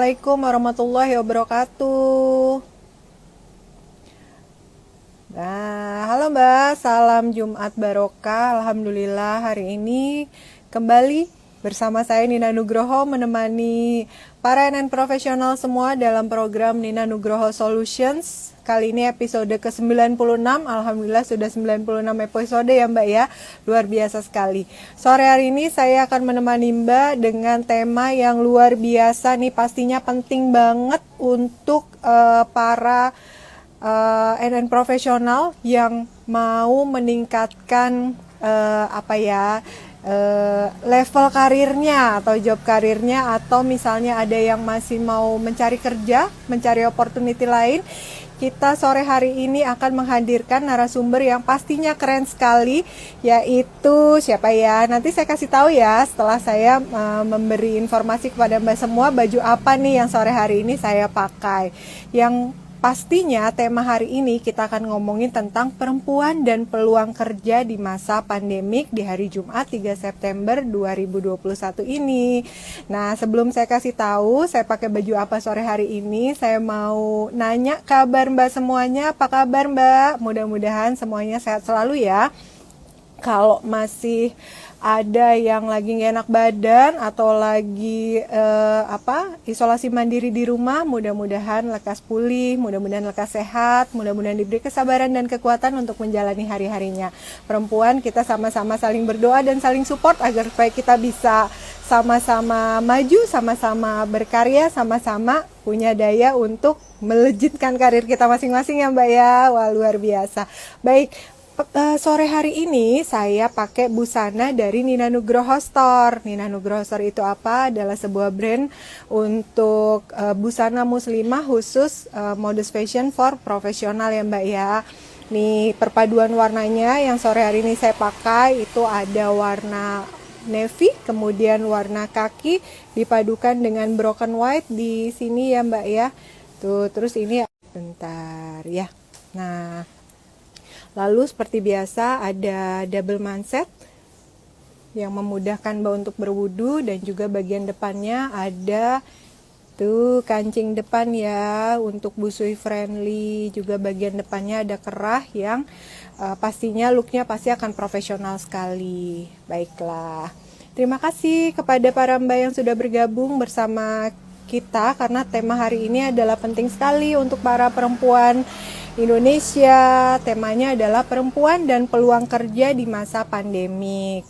Assalamualaikum warahmatullahi wabarakatuh. Nah, halo Mbak, salam Jumat Barokah. Alhamdulillah hari ini kembali bersama saya Nina Nugroho menemani para NN profesional semua dalam program Nina Nugroho Solutions. Kali ini episode ke-96, Alhamdulillah sudah 96 episode ya Mbak ya, luar biasa sekali. Sore hari ini saya akan menemani Mbak dengan tema yang luar biasa nih, pastinya penting banget untuk para NN profesional yang mau meningkatkan level karirnya atau job karirnya, atau misalnya ada yang masih mau mencari kerja, mencari opportunity lain. Kita sore hari ini akan menghadirkan narasumber yang pastinya keren sekali, yaitu siapa ya? Nanti saya kasih tahu ya setelah saya memberi informasi kepada Mbak semua baju apa nih yang sore hari ini saya pakai. Yang pastinya tema hari ini kita akan ngomongin tentang perempuan dan peluang kerja di masa pandemik di hari Jumat 3 September 2021 ini. Nah, sebelum saya kasih tahu saya pakai baju apa sore hari ini, saya mau nanya kabar Mbak semuanya. Apa kabar Mbak? Mudah-mudahan semuanya sehat selalu ya. Kalau masih ada yang lagi nggak enak badan atau lagi isolasi mandiri di rumah, mudah-mudahan lekas pulih, mudah-mudahan lekas sehat, mudah-mudahan diberi kesabaran dan kekuatan untuk menjalani hari-harinya. Perempuan, kita sama-sama saling berdoa dan saling support agar supaya kita bisa sama-sama maju, sama-sama berkarya, sama-sama punya daya untuk melejitkan karir kita masing-masing ya Mbak ya. Wah, luar biasa. Baik, sore hari ini saya pakai busana dari Nina Nugroho Store. Nina Nugroho Store itu apa? Adalah sebuah brand untuk busana muslimah khusus modest fashion for profesional ya Mbak ya. Nih perpaduan warnanya yang sore hari ini saya pakai itu ada warna navy, kemudian warna kaki dipadukan dengan broken white di sini ya Mbak ya. Tuh, terus ini bentar ya. Nah, lalu seperti biasa ada double manset yang memudahkan Mbak untuk berwudu, dan juga bagian depannya ada tuh kancing depan ya untuk busui friendly. Juga bagian depannya ada kerah yang pastinya looknya pasti akan profesional sekali. Baiklah, terima kasih kepada para Mbak yang sudah bergabung bersama kita, karena tema hari ini adalah penting sekali untuk para perempuan Indonesia. Temanya adalah perempuan dan peluang kerja di masa pandemik.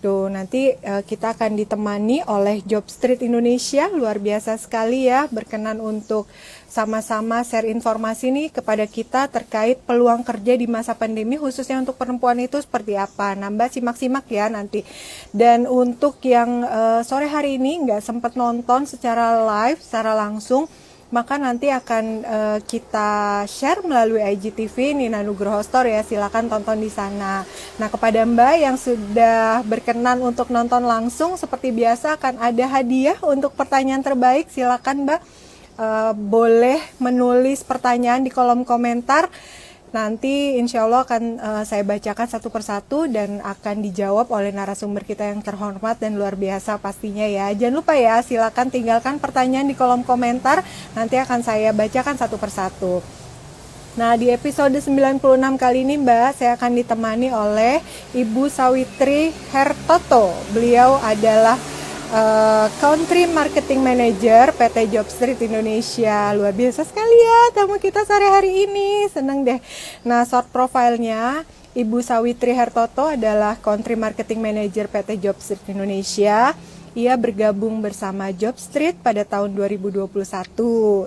Tuh, nanti kita akan ditemani oleh Job Street Indonesia, luar biasa sekali ya, berkenan untuk sama-sama share informasi nih kepada kita terkait peluang kerja di masa pandemi, khususnya untuk perempuan itu seperti apa. Nah, Mbak simak-simak ya nanti. Dan untuk yang sore hari ini nggak sempat nonton secara live, secara langsung, maka nanti akan kita share melalui IGTV Nina Nugroho Store ya, silakan tonton di sana. Nah, kepada Mbak yang sudah berkenan untuk nonton langsung, seperti biasa akan ada hadiah untuk pertanyaan terbaik. Silakan Mbak, boleh menulis pertanyaan di kolom komentar. Nanti insya Allah akan saya bacakan satu persatu dan akan dijawab oleh narasumber kita yang terhormat dan luar biasa pastinya ya. Jangan lupa ya, silakan tinggalkan pertanyaan di kolom komentar, nanti akan saya bacakan satu persatu. Nah, di episode 96 kali ini Mbak, saya akan ditemani oleh Ibu Sawitri Hertoto. Beliau adalah Country Marketing Manager PT Job Street Indonesia. Luar biasa sekali ya tamu kita sore hari ini, seneng deh. Nah, short profile-nya Ibu Sawitri Hertoto adalah Country Marketing Manager PT Job Street Indonesia. Ia bergabung bersama Job Street pada tahun 2021.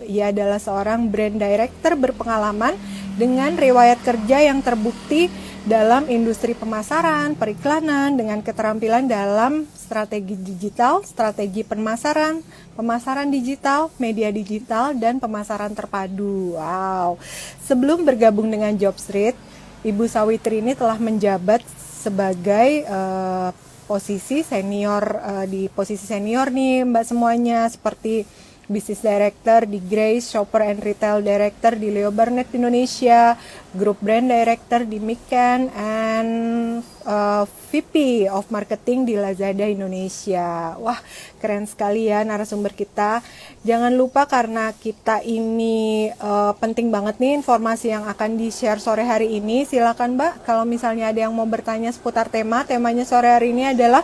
Ia adalah seorang brand director berpengalaman dengan riwayat kerja yang terbukti dalam industri pemasaran, periklanan, dengan keterampilan dalam strategi digital, strategi pemasaran, pemasaran digital, media digital, dan pemasaran terpadu. Wow. Sebelum bergabung dengan Job Street, Ibu Sawitri ini telah menjabat sebagai posisi senior, di posisi senior nih Mbak semuanya, seperti Business Director di Grace, Shopper and Retail Director di Leo Burnett Indonesia, Group Brand Director di Mikan, and VP of Marketing di Lazada Indonesia. Wah, keren sekali ya narasumber kita. Jangan lupa karena kita ini penting banget nih informasi yang akan di-share sore hari ini. Silakan Mbak, kalau misalnya ada yang mau bertanya seputar temanya sore hari ini adalah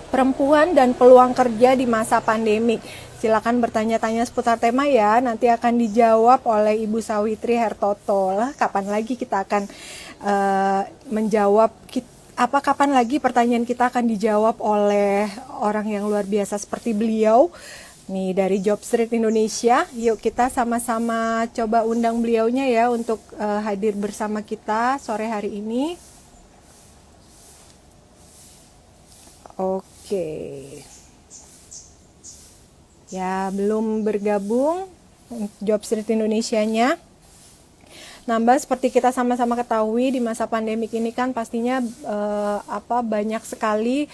perempuan dan peluang kerja di masa pandemi. Silakan bertanya-tanya seputar tema ya, nanti akan dijawab oleh Ibu Sawitri Hertoto. Lah, kapan lagi kita akan menjawab, kapan lagi pertanyaan kita akan dijawab oleh orang yang luar biasa seperti beliau nih dari Jobstreet Indonesia. Yuk kita sama-sama coba undang beliaunya ya untuk hadir bersama kita sore hari ini. Oke. Ya, belum bergabung Jobstreet Indonesia-nya. Nah, Mbak, seperti kita sama-sama ketahui di masa pandemik ini kan pastinya banyak sekali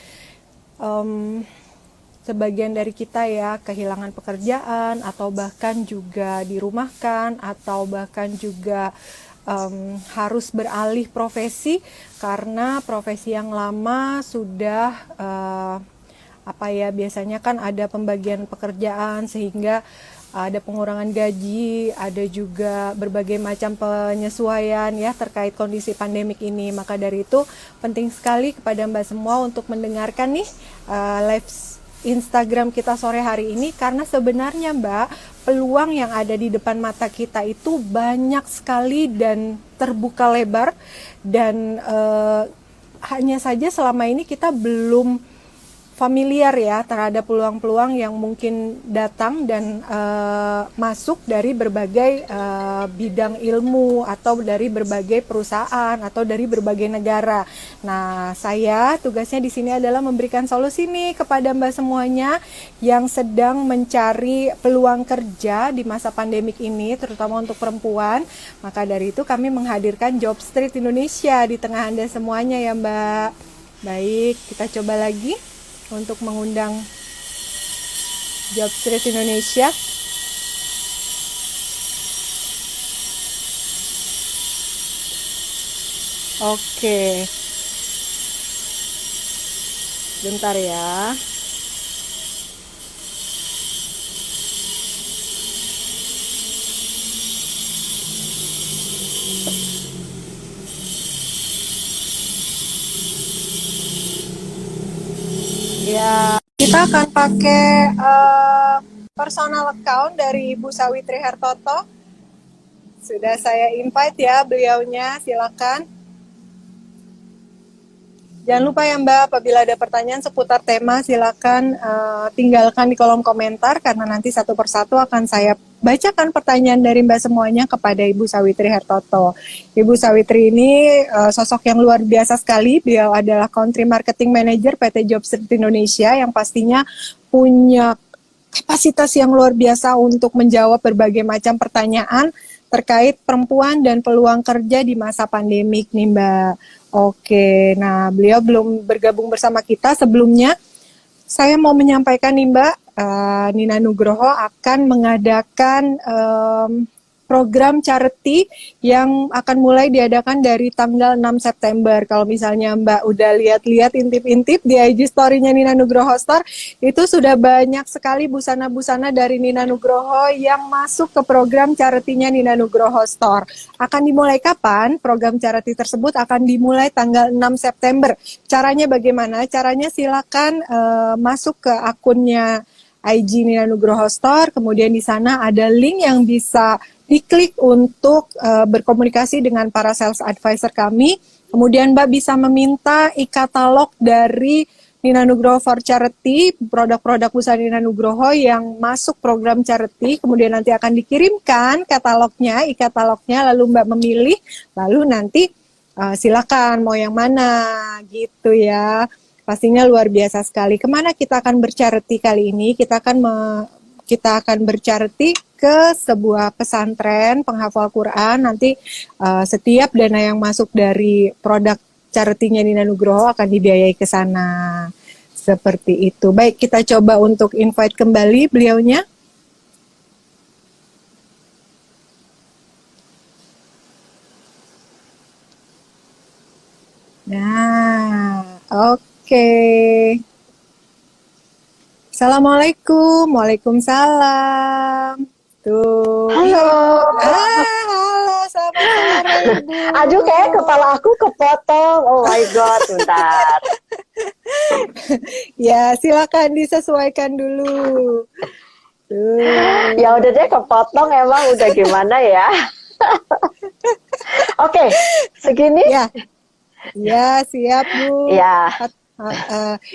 sebagian dari kita ya kehilangan pekerjaan atau bahkan juga dirumahkan atau bahkan juga harus beralih profesi karena profesi yang lama sudah biasanya kan ada pembagian pekerjaan sehingga ada pengurangan gaji, ada juga berbagai macam penyesuaian ya terkait kondisi pandemik ini. Maka dari itu penting sekali kepada Mbak semua untuk mendengarkan nih live Instagram kita sore hari ini karena sebenarnya Mbak, peluang yang ada di depan mata kita itu banyak sekali dan terbuka lebar dan hanya saja selama ini kita belum familiar ya terhadap peluang-peluang yang mungkin datang dan masuk dari berbagai bidang ilmu atau dari berbagai perusahaan atau dari berbagai negara. Nah, saya tugasnya di sini adalah memberikan solusi nih kepada Mbak semuanya yang sedang mencari peluang kerja di masa pandemik ini, terutama untuk perempuan. Maka dari itu kami menghadirkan Jobstreet Indonesia di tengah Anda semuanya ya Mbak. Baik, kita coba lagi untuk mengundang Jobstreet Indonesia. Oke. Bentar ya. Ya, kita akan pakai personal account dari Ibu Sawitri Hertoto. Sudah saya invite ya beliaunya, silakan. Jangan lupa ya Mbak, apabila ada pertanyaan seputar tema, silakan tinggalkan di kolom komentar karena nanti satu persatu akan saya bacakan pertanyaan dari Mbak semuanya kepada Ibu Sawitri Hertoto. Ibu Sawitri ini sosok yang luar biasa sekali. Beliau adalah Country Marketing Manager PT Jobstreet Indonesia yang pastinya punya kapasitas yang luar biasa untuk menjawab berbagai macam pertanyaan terkait perempuan dan peluang kerja di masa pandemik nih Mbak. Oke, nah beliau belum bergabung bersama kita. Sebelumnya saya mau menyampaikan nih Mbak, Nina Nugroho akan mengadakan program charity yang akan mulai diadakan dari tanggal 6 September. Kalau misalnya Mbak udah lihat-lihat intip-intip di IG story-nya Nina Nugroho Store, itu sudah banyak sekali busana-busana dari Nina Nugroho yang masuk ke program charity-nya Nina Nugroho Store. Akan dimulai kapan? Program charity tersebut akan dimulai tanggal 6 September. Caranya bagaimana? Caranya silakan masuk ke akunnya IG Nina Nugroho Store, kemudian di sana ada link yang bisa diklik untuk berkomunikasi dengan para sales advisor kami. Kemudian Mbak bisa meminta e-katalog dari Nina Nugroho for Charity, produk-produk busana Nina Nugroho yang masuk program charity. Kemudian nanti akan dikirimkan katalognya, e-katalognya, lalu Mbak memilih, lalu nanti silakan mau yang mana gitu ya. Pastinya luar biasa sekali. Kemana kita akan bercharity kali ini? Kita akan bercharity ke sebuah pesantren penghafal Quran. Nanti setiap dana yang masuk dari produk charity-nya Nina Nugroho akan dibiayai ke sana. Seperti itu. Baik, kita coba untuk invite kembali beliaunya. Nah, oke. Assalamualaikum, waalaikumsalam. Tuh, iya Ibu. Halo. Halo, selamat sore Ibu. Aduh, kayak kepala aku kepotong. Oh my God, bentar. Ya, silakan disesuaikan dulu. Tuh. Ya udah deh, kepotong emang udah gimana ya. Oke, segini. Ya, ya siap Bu. Ya,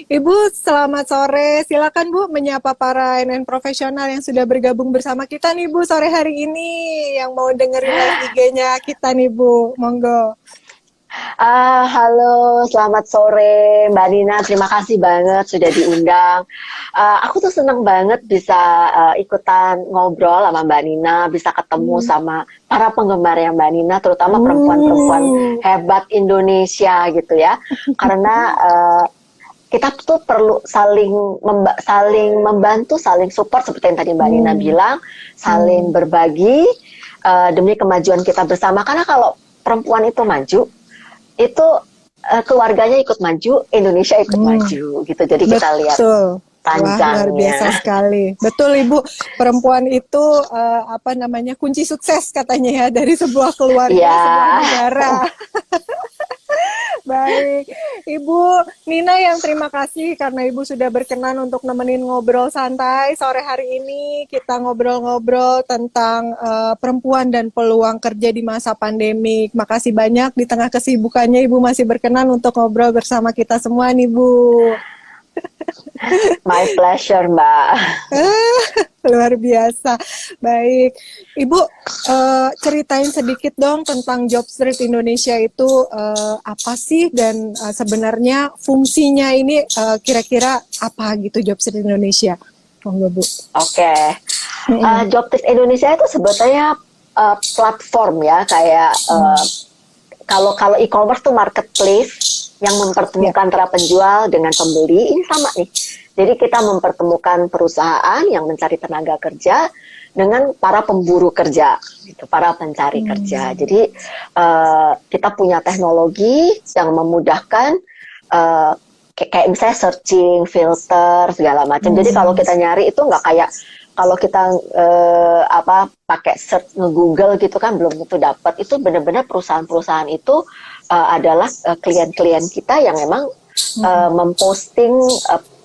Ibu, selamat sore. Silakan Bu menyapa para NN profesional yang sudah bergabung bersama kita nih Bu sore hari ini. Yang mau dengerin live IG-nya kita nih Bu. Monggo. halo, selamat sore Mbak Nina. Terima kasih banget sudah diundang. Aku tuh seneng banget bisa ikutan ngobrol sama Mbak Nina, bisa ketemu sama para penggemar yang Mbak Nina, terutama perempuan-perempuan hebat Indonesia gitu ya. Karena kita tuh perlu saling membantu, saling support seperti yang tadi Mbak Nina bilang, saling berbagi demi kemajuan kita bersama. Karena kalau perempuan itu maju, itu keluarganya ikut maju, Indonesia ikut maju gitu. Jadi kita lihat Wah, luar biasa panjangnya. sekali. Betul Ibu, perempuan itu kunci sukses katanya ya dari sebuah keluarga, Ya, sebuah negara. Baik, Ibu Nina yang terima kasih karena Ibu sudah berkenan untuk nemenin ngobrol santai sore hari ini. Kita ngobrol-ngobrol tentang perempuan dan peluang kerja di masa pandemi. Makasih banyak di tengah kesibukannya Ibu masih berkenan untuk ngobrol bersama kita semua nih Bu. my pleasure Mbak. Luar biasa. Baik, Ibu ceritain sedikit dong tentang Job Street Indonesia itu apa sih dan sebenarnya fungsinya ini kira-kira apa gitu Job Street Indonesia? Monggo Bu. Oke, Jobdesk Indonesia itu sebetulnya platform ya, kayak kalau e-commerce tuh marketplace yang mempertemukan antara penjual dengan pembeli. Ini sama nih. Jadi kita mempertemukan perusahaan yang mencari tenaga kerja dengan para pemburu kerja, gitu, para pencari kerja. Jadi kita punya teknologi yang memudahkan kayak misalnya searching, filter, segala macam. Jadi kalau kita nyari itu nggak kayak kalau kita pakai search nge-Google gitu kan belum tentu dapat. Itu benar-benar perusahaan-perusahaan itu adalah klien-klien kita yang memang memposting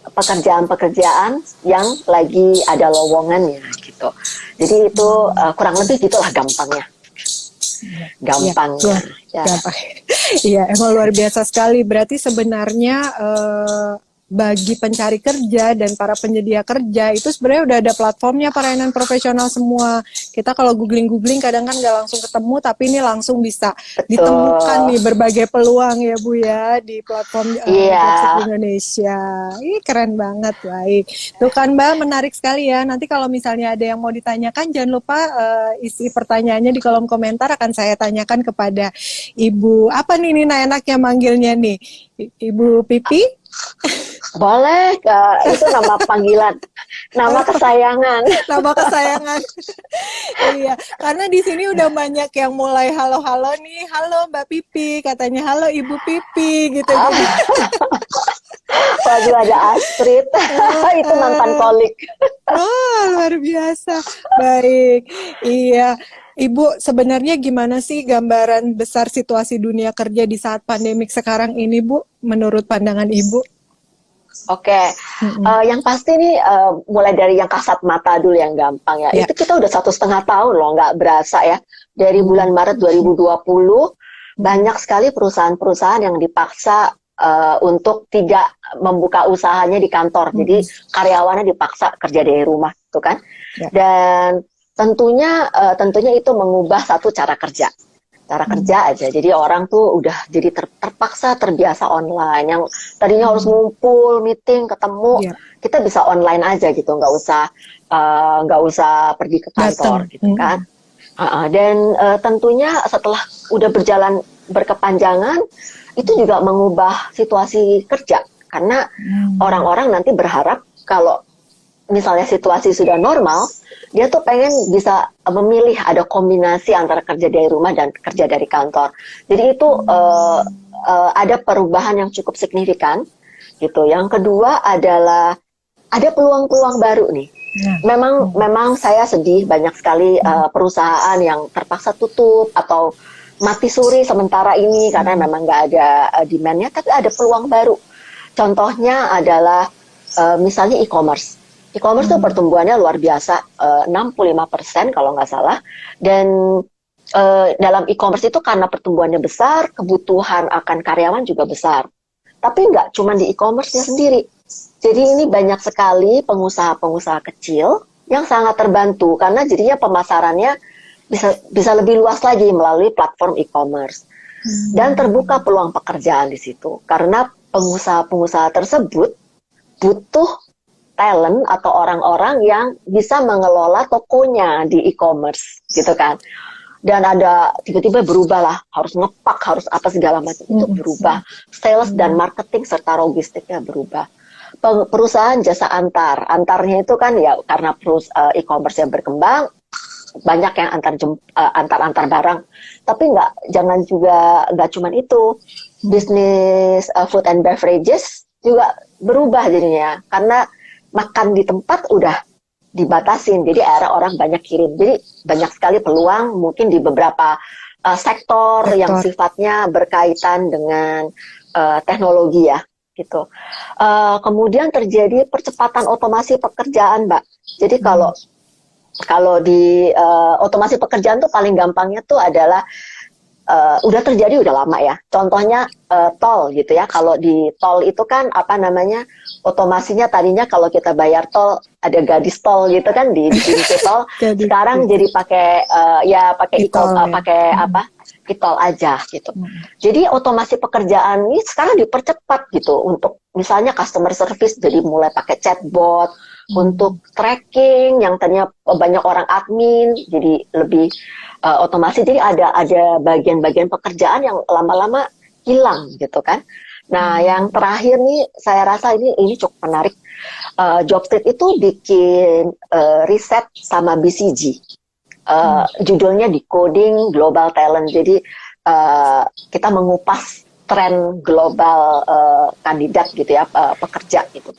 pekerjaan-pekerjaan yang lagi ada lowongannya gitu. Jadi itu kurang lebih gitulah gampangnya. Gampangnya. Ya. Iya, emang luar biasa sekali. Berarti sebenarnya bagi pencari kerja dan para penyedia kerja itu sebenarnya udah ada platformnya para NN profesional semua. Kita kalau googling kadang kan nggak langsung ketemu, tapi ini langsung bisa ditemukan nih berbagai peluang ya Bu ya di platform Jobstreet Indonesia. Ih keren banget, baik. Tuh kan Mbak, menarik sekali ya. Nanti kalau misalnya ada yang mau ditanyakan jangan lupa isi pertanyaannya di kolom komentar, akan saya tanyakan kepada Ibu. Apa nih Nina enaknya manggilnya nih? Ibu Pipi? Boleh, itu nama panggilan, nama kesayangan. Nama kesayangan. Iya, karena di sini udah banyak yang mulai halo-halo nih, halo Mbak Pipi, katanya halo Ibu Pipi, gitu. Waduh, ada Astrid, itu mantan kolik. Oh, luar biasa. Baik, iya. Ibu, sebenarnya gimana sih gambaran besar situasi dunia kerja di saat pandemik sekarang ini, Bu, menurut pandangan Ibu? Oke, yang pasti nih mulai dari yang kasat mata dulu yang gampang ya. Itu kita udah 1,5 tahun loh, nggak berasa ya. Dari bulan Maret 2020, banyak sekali perusahaan-perusahaan yang dipaksa untuk tidak membuka usahanya di kantor. Jadi karyawannya dipaksa kerja dari rumah, tuh kan. Dan tentunya itu mengubah satu cara kerja aja. Jadi orang tuh udah jadi terpaksa terbiasa online. Yang tadinya harus ngumpul, meeting, ketemu, kita bisa online aja gitu, nggak usah pergi ke kantor gitu kan. Dan tentunya setelah udah berjalan berkepanjangan, itu juga mengubah situasi kerja karena orang-orang nanti berharap kalau misalnya situasi sudah normal, dia tuh pengen bisa memilih ada kombinasi antara kerja dari rumah dan kerja dari kantor. Jadi itu ada perubahan yang cukup signifikan gitu. Yang kedua adalah ada peluang-peluang baru nih. Memang saya sedih, banyak sekali perusahaan yang terpaksa tutup atau mati suri sementara ini karena memang nggak ada demand-nya, tapi ada peluang baru. Contohnya adalah misalnya e-commerce. E-commerce itu pertumbuhannya luar biasa, 65% kalau nggak salah. Dan dalam e-commerce itu karena pertumbuhannya besar, kebutuhan akan karyawan juga besar. Tapi nggak cuma di e-commerce-nya sendiri. Jadi ini banyak sekali pengusaha-pengusaha kecil yang sangat terbantu karena jadinya pemasarannya bisa lebih luas lagi melalui platform e-commerce. Dan terbuka peluang pekerjaan di situ karena pengusaha-pengusaha tersebut butuh talent atau orang-orang yang bisa mengelola tokonya di e-commerce gitu kan. Dan ada tiba-tiba berubah lah, harus ngepak, harus apa segala macam itu berubah. Sales dan marketing serta logistiknya berubah. Perusahaan jasa antarnya itu kan ya karena e-commerce yang berkembang, banyak yang antar barang. Tapi jangan juga nggak cuma itu, bisnis food and beverages juga berubah jadinya karena makan di tempat udah dibatasin, jadi akhirnya orang banyak kirim. Jadi banyak sekali peluang mungkin di beberapa sektor yang sifatnya berkaitan dengan teknologi ya. Gitu. Kemudian terjadi percepatan otomasi pekerjaan, Mbak. Jadi kalau di otomasi pekerjaan tuh paling gampangnya tuh adalah udah terjadi udah lama ya. Contohnya tol gitu ya. Kalau di tol itu kan apa namanya otomasinya tadinya kalau kita bayar tol ada gadis tol gitu kan di pintu tol. Sekarang jadi pakai e-tol aja gitu. Jadi otomasi pekerjaan ini sekarang dipercepat gitu untuk misalnya customer service jadi mulai pakai chatbot, untuk tracking yang tadinya banyak orang admin jadi lebih otomasi. Jadi ada bagian-bagian pekerjaan yang lama-lama hilang gitu kan. Nah, yang terakhir nih saya rasa ini cukup menarik. Jobstreet itu bikin riset sama BCG. Judulnya Decoding Global Talent. Jadi kita mengupas tren global kandidat gitu ya, pekerja gitu.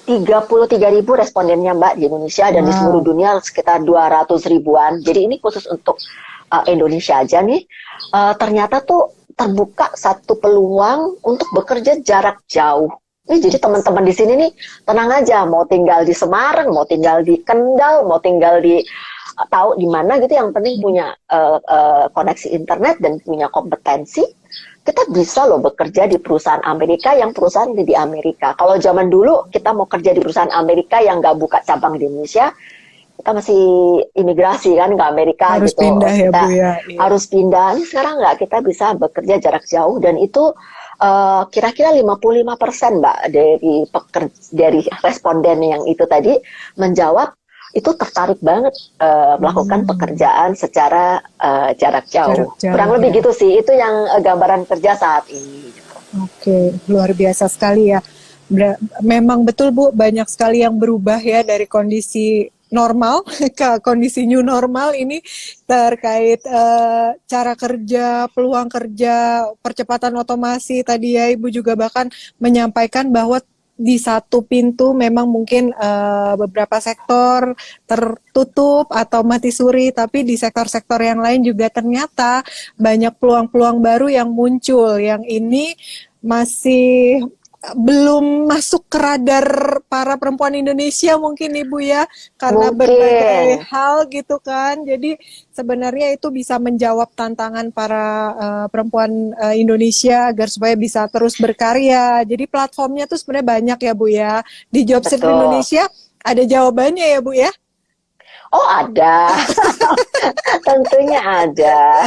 33.000 respondennya Mbak di Indonesia dan di seluruh dunia sekitar 200 ribuan. Jadi ini khusus untuk Indonesia aja nih. Ternyata tuh terbuka satu peluang untuk bekerja jarak jauh. Jadi teman-teman di sini nih tenang aja, mau tinggal di Semarang, mau tinggal di Kendal, mau tinggal di tahu di mana gitu, yang penting punya koneksi internet dan punya kompetensi, kita bisa loh bekerja di perusahaan Amerika yang perusahaan di Amerika. Kalau zaman dulu kita mau kerja di perusahaan Amerika yang nggak buka cabang di Indonesia, kita masih imigrasi kan ke Amerika harus gitu. Pindah ya Bu ya. Harus pindah. Ini sekarang nggak, kita bisa bekerja jarak jauh dan itu kira-kira 55% Mbak dari responden yang itu tadi menjawab itu tertarik banget melakukan pekerjaan secara jarak jauh. Kurang lebih gitu sih, itu yang gambaran kerja saat ini. Gitu. Oke, luar biasa sekali ya. Memang betul Bu, banyak sekali yang berubah ya dari kondisi normal ke kondisi new normal ini terkait cara kerja, peluang kerja, percepatan otomasi. Tadi ya Ibu juga bahkan menyampaikan bahwa di satu pintu memang mungkin beberapa sektor tertutup atau mati suri, tapi di sektor-sektor yang lain juga ternyata banyak peluang-peluang baru yang muncul, yang ini masih belum masuk ke radar para perempuan Indonesia mungkin Ibu ya, karena berbagai hal gitu kan. Jadi sebenarnya itu bisa menjawab tantangan para perempuan Indonesia agar supaya bisa terus berkarya. Jadi platformnya tuh sebenarnya banyak ya Bu ya. Di Jobstreet Indonesia ada jawabannya ya Bu ya? Oh ada, tentunya ada.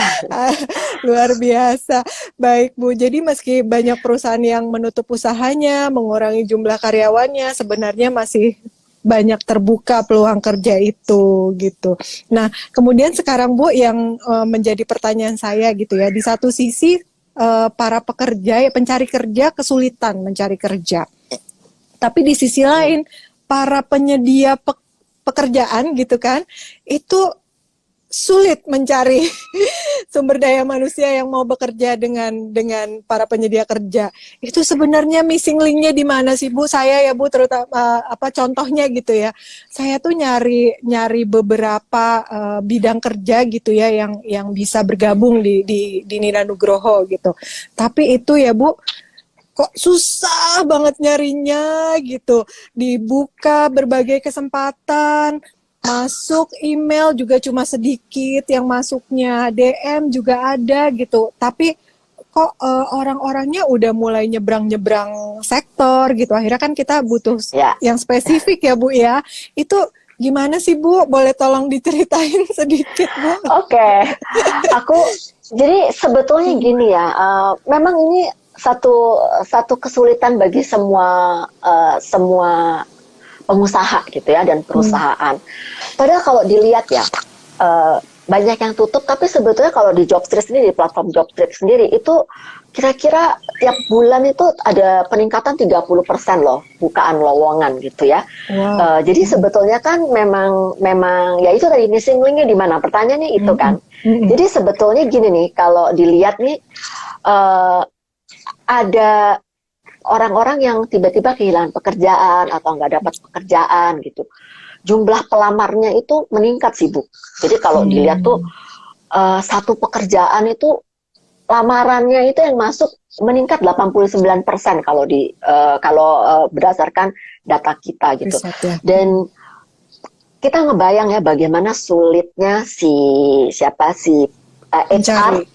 Luar biasa. Baik Bu, jadi meski banyak perusahaan yang menutup usahanya, mengurangi jumlah karyawannya, sebenarnya masih banyak terbuka peluang kerja itu gitu. Nah, kemudian sekarang Bu yang menjadi pertanyaan saya gitu ya, di satu sisi para pekerja, pencari kerja kesulitan mencari kerja. Tapi di sisi lain, para penyedia pekerjaan gitu kan, itu sulit mencari sumber daya manusia yang mau bekerja dengan para penyedia kerja. Itu sebenarnya missing linknya di mana sih Bu? Saya ya Bu, terutama contohnya gitu ya. Saya tuh nyari beberapa bidang kerja gitu ya yang bisa bergabung di Nina Nugroho gitu. Tapi itu ya Bu, kok susah banget nyarinya gitu. Dibuka berbagai kesempatan, masuk email juga cuma sedikit yang masuknya, DM juga ada gitu. Tapi kok orang-orangnya udah mulai nyebrang-nyebrang sektor gitu. Akhirnya kan kita butuh yang spesifik ya Bu ya. Itu gimana sih Bu? Boleh tolong diceritain sedikit Bu? Oke. Jadi sebetulnya gini ya, memang ini satu kesulitan bagi semua pengusaha gitu ya dan perusahaan. Padahal kalau dilihat ya, banyak yang tutup, tapi sebetulnya kalau di Jobstreet sendiri, di platform Jobstreet sendiri itu kira-kira tiap bulan itu ada peningkatan 30% loh bukaan lowongan gitu ya. Wow. Jadi sebetulnya kan memang ya itu tadi missing linknya di mana? Pertanyaannya itu kan. Jadi sebetulnya gini nih, kalau dilihat nih ada orang-orang yang tiba-tiba kehilangan pekerjaan atau nggak dapat pekerjaan gitu. Jumlah pelamarnya itu meningkat sih Bu. Jadi kalau dilihat tuh satu pekerjaan itu lamarannya itu yang masuk meningkat 89% kalau berdasarkan data kita gitu. Dan kita ngebayang ya bagaimana sulitnya HR.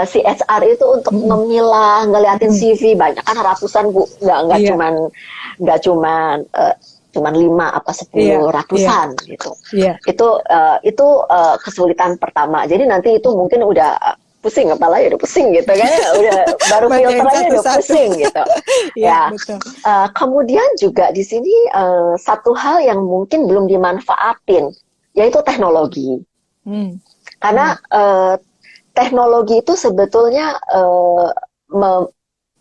Si HR itu untuk memilah, ngeliatin CV banyak kan ratusan Bu, nggak cuman 5 apa 10 ratusan gitu. Itu kesulitan pertama. Jadi nanti itu mungkin udah pusing kepala ya, udah pusing gitu kan, udah baru filternya udah pusing gitu. Kemudian juga di sini satu hal yang mungkin belum dimanfaatin yaitu teknologi. Karena teknologi itu sebetulnya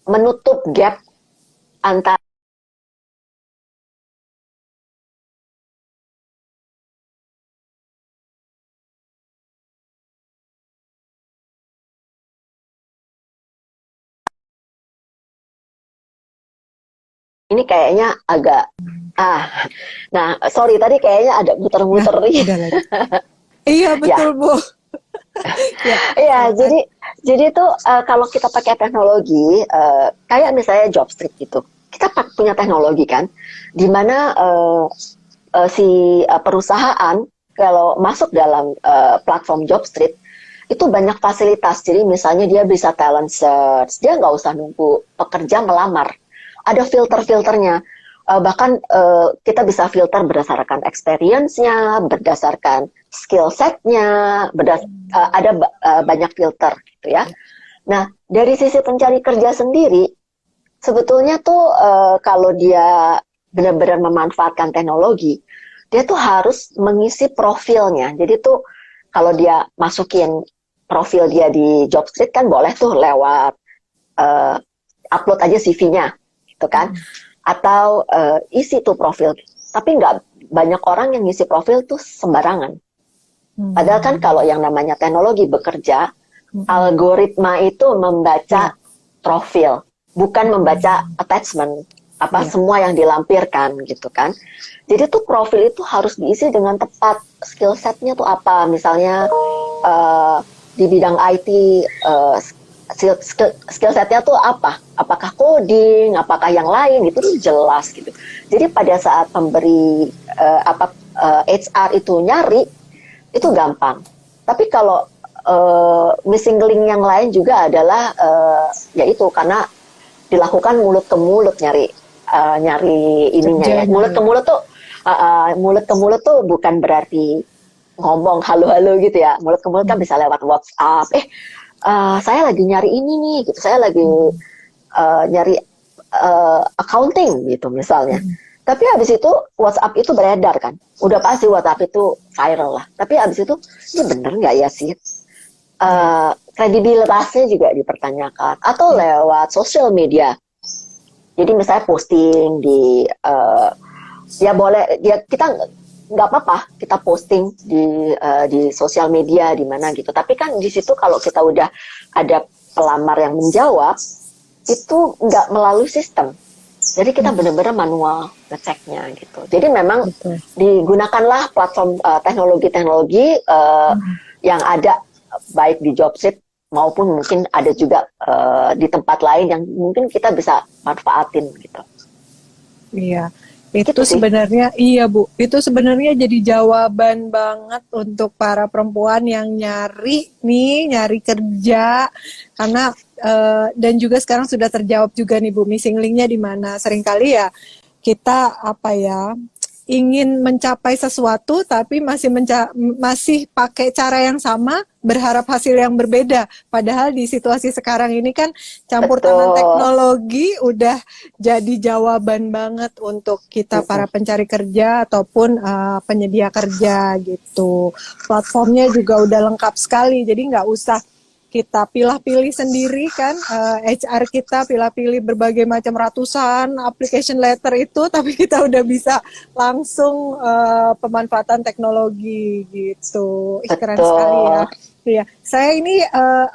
menutup gap antara ini kayaknya agak nah sorry tadi kayaknya ada muter-muter nih. Iya betul Bu. Iya, jadi tuh kalau kita pakai teknologi, kayak misalnya Jobstreet gitu, kita punya teknologi kan, di mana si perusahaan kalau masuk dalam platform Jobstreet itu banyak fasilitas. Jadi misalnya dia bisa talent search, dia nggak usah nunggu pekerja melamar, ada filter-filternya. Bahkan kita bisa filter berdasarkan experience-nya, berdasarkan skill set-nya, ada banyak filter gitu ya. Nah, dari sisi pencari kerja sendiri, sebetulnya tuh kalau dia benar-benar memanfaatkan teknologi, dia tuh harus mengisi profilnya. Jadi tuh kalau dia masukin profil dia di Jobstreet kan boleh tuh lewat upload aja CV-nya gitu kan. Atau isi tuh profil, tapi nggak banyak orang yang ngisi profil tuh sembarangan. Padahal kan kalau yang namanya teknologi bekerja, algoritma itu membaca profil, bukan membaca attachment, semua yang dilampirkan gitu kan. Jadi tuh profil itu harus diisi dengan tepat, skill setnya tuh apa, misalnya di bidang IT, skill setnya tuh apa? Apakah coding, apakah yang lain gitu tuh jelas gitu. Jadi pada saat pemberi HR itu nyari itu gampang. Tapi kalau missing link yang lain juga adalah yaitu karena dilakukan mulut ke mulut nyari ininya ya. Mulut ke mulut tuh bukan berarti ngomong halo-halo gitu ya. Mulut ke mulut kan bisa lewat WhatsApp. Saya lagi nyari ini nih, gitu. Saya lagi nyari accounting gitu misalnya. Tapi habis itu WhatsApp itu beredar kan. Udah pasti WhatsApp itu viral lah. Tapi habis itu, ini bener nggak ya sih? Kredibilitasnya juga dipertanyakan. Atau lewat sosial media. Jadi misalnya posting di ya boleh ya kita nggak apa-apa kita posting di sosial media di mana gitu. Tapi kan di situ kalau kita udah ada pelamar yang menjawab, itu nggak melalui sistem. Jadi kita benar-benar manual ngeceknya gitu. Jadi memang digunakanlah platform teknologi-teknologi yang ada baik di Jobstreet maupun mungkin ada juga di tempat lain yang mungkin kita bisa manfaatin gitu. Iya. Itu Gitu sih. sebenarnya iya Bu, itu sebenarnya jadi jawaban banget untuk para perempuan yang nyari kerja karena dan juga sekarang sudah terjawab juga nih Bu, missing link-nya di mana. Seringkali ya kita ingin mencapai sesuatu tapi masih pakai cara yang sama, berharap hasil yang berbeda. Padahal di situasi sekarang ini kan campur tangan teknologi udah jadi jawaban banget untuk kita para pencari kerja ataupun penyedia kerja gitu. Platformnya juga udah lengkap sekali, jadi nggak usah kita pilih-pilih sendiri kan, HR kita pilih-pilih berbagai macam ratusan application letter itu, tapi kita udah bisa langsung pemanfaatan teknologi gitu. Keren sekali ya. Iya, saya ini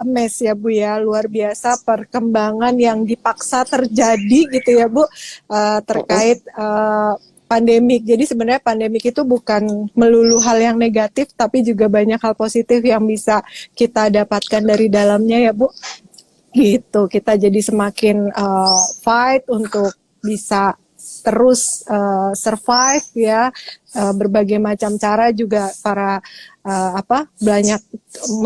amazed ya Bu ya, luar biasa perkembangan yang dipaksa terjadi gitu ya Bu, terkait pandemik. Jadi sebenarnya pandemik itu bukan melulu hal yang negatif, tapi juga banyak hal positif yang bisa kita dapatkan dari dalamnya ya Bu. Gitu, kita jadi semakin fight untuk bisa terus survive ya, berbagai macam cara juga para banyak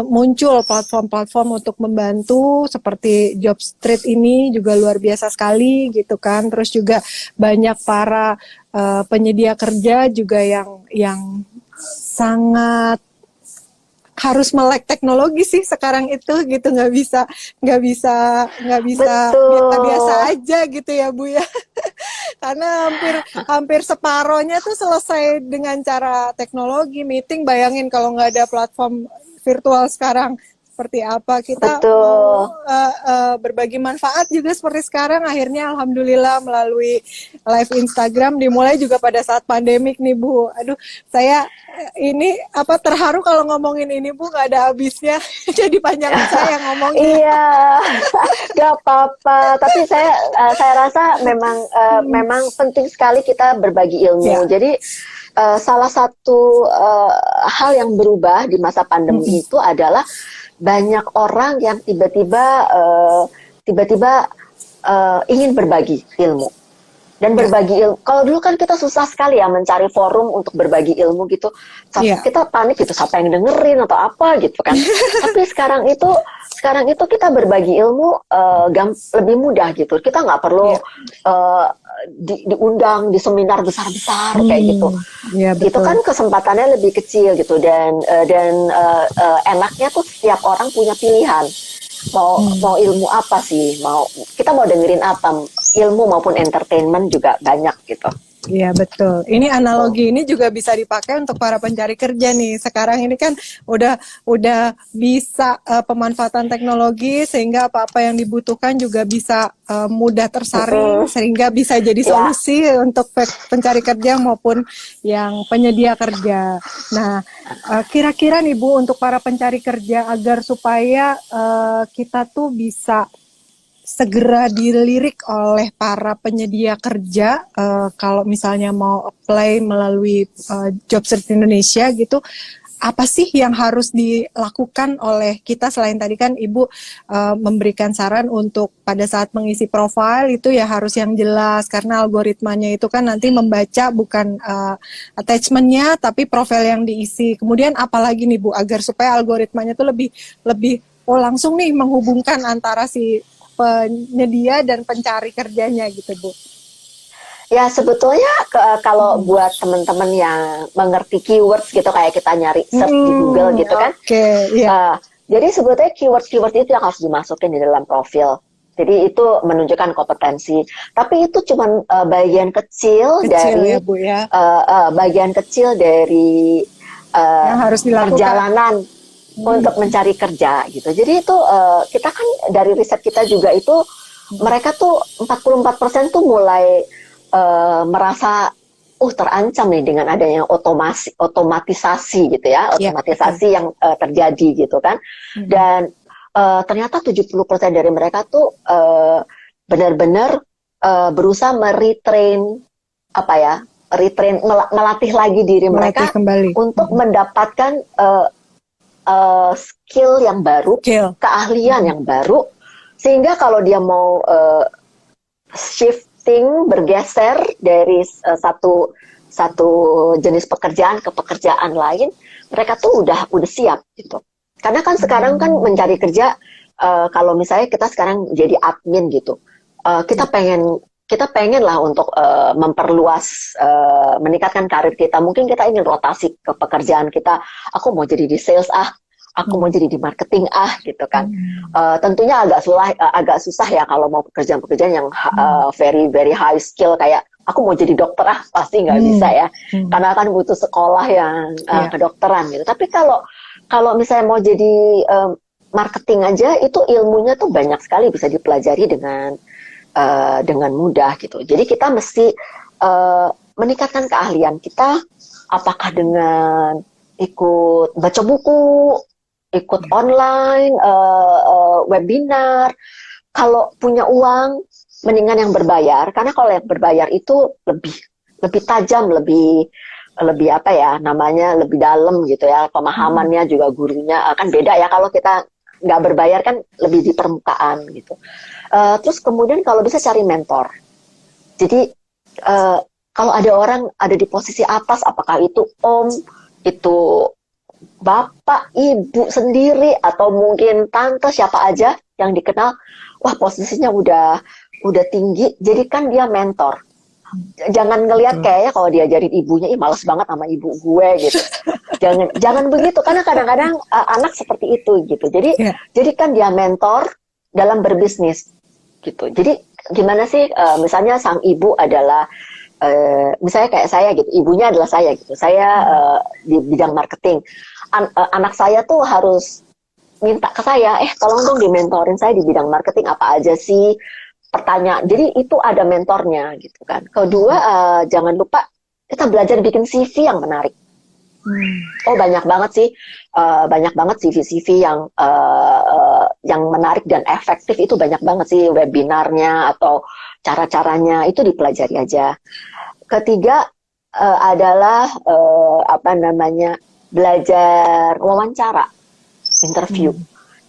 muncul platform-platform untuk membantu seperti Jobstreet ini juga luar biasa sekali gitu kan. Terus juga banyak para penyedia kerja juga yang sangat harus melek teknologi sih sekarang itu gitu, nggak bisa biasa aja gitu ya Bu ya. Karena hampir separohnya tuh selesai dengan cara teknologi meeting. Bayangin kalau nggak ada platform virtual sekarang seperti apa kita mau berbagi manfaat juga seperti sekarang. Akhirnya alhamdulillah melalui live Instagram dimulai juga pada saat pandemik nih Bu. Aduh, saya ini terharu kalau ngomongin ini Bu, nggak ada habisnya. Jadi panjang saya ngomongnya. Iya, nggak apa-apa. Tapi saya rasa memang penting sekali kita berbagi ilmu. Jadi salah satu hal yang berubah di masa pandemi itu adalah banyak orang yang tiba-tiba ingin berbagi ilmu. Dan berbagi ilmu, kalau dulu kan kita susah sekali ya mencari forum untuk berbagi ilmu gitu. Kita panik gitu, siapa yang dengerin atau apa gitu kan. Tapi sekarang itu kita berbagi ilmu lebih mudah gitu. Kita nggak perlu diundang di seminar besar-besar kayak gitu. Itu kan kesempatannya lebih kecil gitu, dan enaknya tuh setiap orang punya pilihan. Mau ilmu apa sih, kita mau dengerin apa, ilmu maupun entertainment juga banyak gitu. Iya betul. Ini analogi ini juga bisa dipakai untuk para pencari kerja nih. Sekarang ini kan udah bisa pemanfaatan teknologi sehingga apa-apa yang dibutuhkan juga bisa mudah tersaring sehingga bisa jadi solusi untuk pencari kerja maupun yang penyedia kerja. Nah, kira-kira nih Bu, untuk para pencari kerja agar supaya kita tuh bisa segera dilirik oleh para penyedia kerja kalau misalnya mau apply melalui Jobstreet Indonesia gitu, apa sih yang harus dilakukan oleh kita selain tadi kan Ibu memberikan saran untuk pada saat mengisi profil itu ya harus yang jelas karena algoritmanya itu kan nanti membaca bukan attachment-nya tapi profil yang diisi. Kemudian apalagi nih Bu agar supaya algoritmanya itu lebih langsung nih menghubungkan antara si penyedia dan pencari kerjanya gitu Bu. Ya sebetulnya kalau buat teman-teman yang mengerti keywords gitu kayak kita nyari search di Google gitu kan. Jadi sebetulnya keyword itu yang harus dimasukin di dalam profil. Jadi itu menunjukkan kompetensi. Tapi itu cuma bagian kecil dari ya, Bu, ya. Bagian kecil dari yang harus dilakukan. Perjalanan untuk mencari kerja gitu. Jadi itu kita kan dari riset kita juga itu mereka tuh 44% tuh mulai merasa terancam nih dengan adanya otomatisasi gitu ya, otomatisasi yang terjadi gitu kan. Dan ternyata 70% dari mereka tuh benar-benar berusaha melatih lagi diri mereka untuk mendapatkan skill yang baru, keahlian yang baru, sehingga kalau dia mau bergeser dari satu jenis pekerjaan ke pekerjaan lain, mereka tuh udah siap gitu. Karena kan sekarang kan mencari kerja, kalau misalnya kita sekarang jadi admin gitu, kita pengen lah untuk memperluas, meningkatkan karir kita. Mungkin kita ingin rotasi ke pekerjaan kita. Aku mau jadi di sales aku mau jadi di marketing gitu kan. Tentunya agak susah ya kalau mau pekerjaan-pekerjaan yang very very high skill, kayak aku mau jadi dokter pasti nggak bisa ya. Karena kan butuh sekolah yang kedokteran gitu. Tapi kalau misalnya mau jadi marketing aja, itu ilmunya tuh banyak sekali bisa dipelajari dengan mudah gitu. Jadi kita mesti meningkatkan keahlian kita, apakah dengan ikut baca buku, ikut online, webinar. Kalau punya uang, mendingan yang berbayar, karena kalau yang berbayar itu lebih tajam, lebih lebih dalam gitu ya, pemahamannya juga, gurunya kan beda ya. Kalau kita nggak berbayar kan lebih di permukaan gitu. Terus kemudian kalau bisa cari mentor. Jadi kalau ada orang ada di posisi atas, apakah itu om, itu bapak, ibu sendiri, atau mungkin tante, siapa aja yang dikenal, wah posisinya udah tinggi, jadikan dia mentor. Jangan ngelihat kayaknya kalau diajarin ibunya, males banget sama ibu gue gitu. Jangan begitu, karena kadang-kadang anak seperti itu gitu. Jadi jadikan dia mentor dalam berbisnis gitu. Jadi gimana sih, misalnya sang ibu adalah misalnya kayak saya gitu, ibunya adalah saya gitu. Saya di bidang marketing. Anak saya tuh harus minta ke saya, tolong dong dimentorin saya di bidang marketing, apa aja sih pertanyaan. Jadi itu ada mentornya gitu kan. Kedua, jangan lupa kita belajar bikin CV yang menarik. Banyak banget CV yang menarik dan efektif, itu banyak banget sih webinarnya atau cara-caranya, itu dipelajari aja. Ketiga adalah belajar wawancara, interview.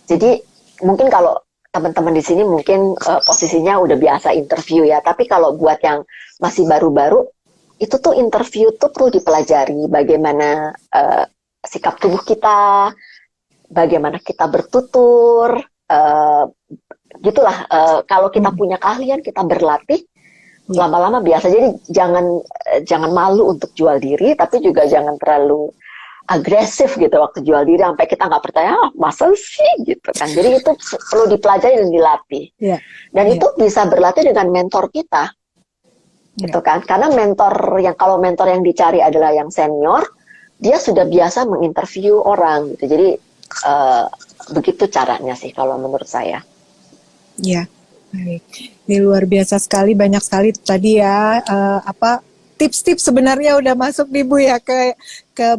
Jadi mungkin kalau teman-teman di sini mungkin posisinya udah biasa interview ya, tapi kalau buat yang masih baru-baru, itu tuh interview tuh perlu dipelajari bagaimana sikap tubuh kita, bagaimana kita bertutur, gitulah. Kalau kita punya keahlian, kita berlatih, lama-lama biasa. Jadi jangan malu untuk jual diri, tapi juga jangan terlalu agresif gitu waktu jual diri sampai kita nggak percaya, masa sih gitu kan. Jadi itu perlu dipelajari dan dilatih. Dan itu bisa berlatih dengan mentor kita, gitu kan. Karena kalau mentor yang dicari adalah yang senior, dia sudah biasa menginterview orang gitu. Jadi begitu caranya sih kalau menurut saya. Ya, baik. Ini luar biasa sekali, banyak sekali tadi ya tips-tips sebenarnya udah masuk nih Bu ya ke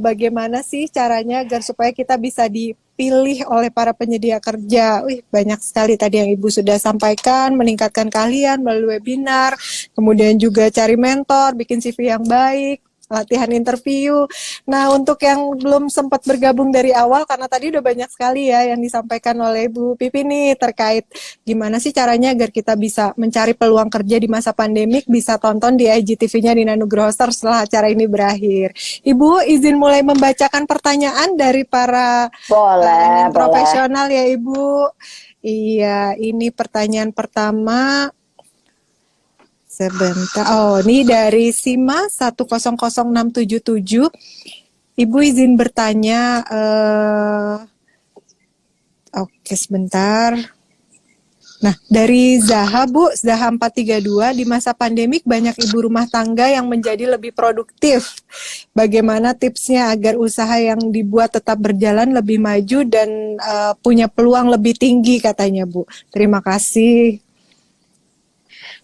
bagaimana sih caranya agar supaya kita bisa dipilih oleh para penyedia kerja. Banyak sekali tadi yang Ibu sudah sampaikan, meningkatkan keahlian melalui webinar, kemudian juga cari mentor, bikin CV yang baik, latihan interview. Nah, untuk yang belum sempat bergabung dari awal, karena tadi udah banyak sekali ya yang disampaikan oleh Bu Pipi nih terkait gimana sih caranya agar kita bisa mencari peluang kerja di masa pandemik, bisa tonton di IGTV-nya Nina Nugroho setelah acara ini berakhir. Ibu izin mulai membacakan pertanyaan dari para profesional ya Ibu. Iya, ini pertanyaan pertama. Sebentar. Ini dari Sima 100677. Ibu izin bertanya. Oke, sebentar. Nah, dari Zaha, Bu, Zaha 432, di masa pandemik banyak ibu rumah tangga yang menjadi lebih produktif. Bagaimana tipsnya agar usaha yang dibuat tetap berjalan lebih maju dan punya peluang lebih tinggi, katanya Bu. Terima kasih.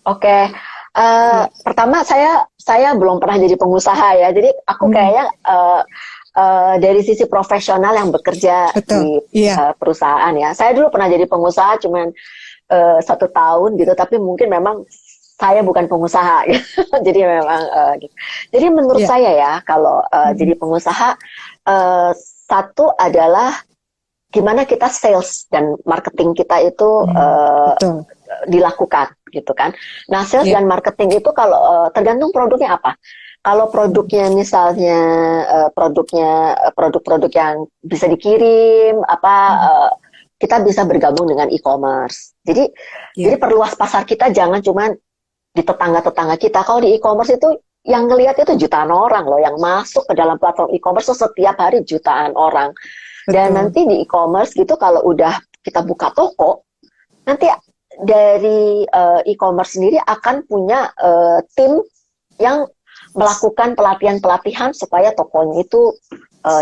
Oke. Pertama saya belum pernah jadi pengusaha ya, jadi aku kayaknya dari sisi profesional yang bekerja di perusahaan ya. Saya dulu pernah jadi pengusaha, cuman 1 tahun gitu, tapi mungkin memang saya bukan pengusaha, gitu. Jadi memang gitu. Jadi menurut saya ya, kalau jadi pengusaha, satu adalah gimana kita sales dan marketing kita itu dilakukan, gitu kan. Nah, sales dan marketing itu kalau tergantung produknya apa. Kalau produknya misalnya produk-produk yang bisa dikirim, kita bisa bergabung dengan e-commerce. Jadi perluas pasar kita, jangan cuma di tetangga-tetangga kita. Kalau di e-commerce itu yang ngelihat itu jutaan orang loh, yang masuk ke dalam platform e-commerce itu setiap hari jutaan orang. Dan nanti di e-commerce gitu, kalau udah kita buka toko, nanti dari e-commerce sendiri akan punya tim yang melakukan pelatihan-pelatihan supaya tokonya itu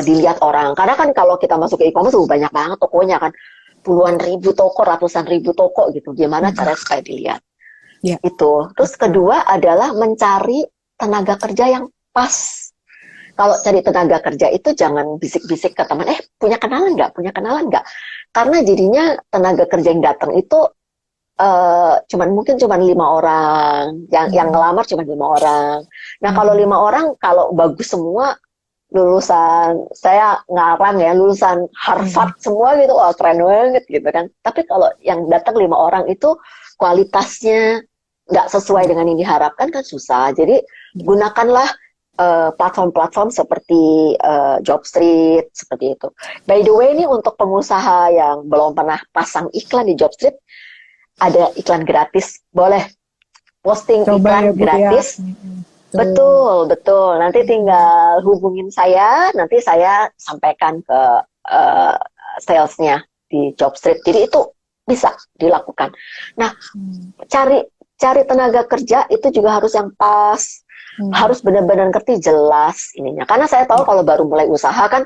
dilihat orang. Karena kan kalau kita masuk ke e-commerce banyak banget tokonya kan, puluhan ribu toko, ratusan ribu toko gitu. Gimana cara supaya dilihat? Itu. Terus kedua adalah mencari tenaga kerja yang pas. Kalau cari tenaga kerja itu jangan bisik-bisik ke teman, punya kenalan nggak? Punya kenalan nggak? Karena jadinya tenaga kerja yang datang itu mungkin 5 orang, yang ngelamar cuma 5 orang. Nah, kalau 5 orang, kalau bagus semua, lulusan, saya ngarang ya, lulusan Harvard semua gitu, wah keren banget gitu kan. Tapi kalau yang datang 5 orang itu kualitasnya nggak sesuai dengan yang diharapkan kan susah. Jadi gunakanlah platform-platform seperti Jobstreet, seperti itu. By the way, ini untuk pengusaha yang belum pernah pasang iklan di Jobstreet, ada iklan gratis, boleh posting iklan gratis. Betul. Nanti tinggal hubungin saya, nanti saya sampaikan ke salesnya di Jobstreet. Jadi itu bisa dilakukan. Nah, cari tenaga kerja itu juga harus yang pas, harus benar-benar ngerti jelas ininya. Karena saya tahu kalau baru mulai usaha kan,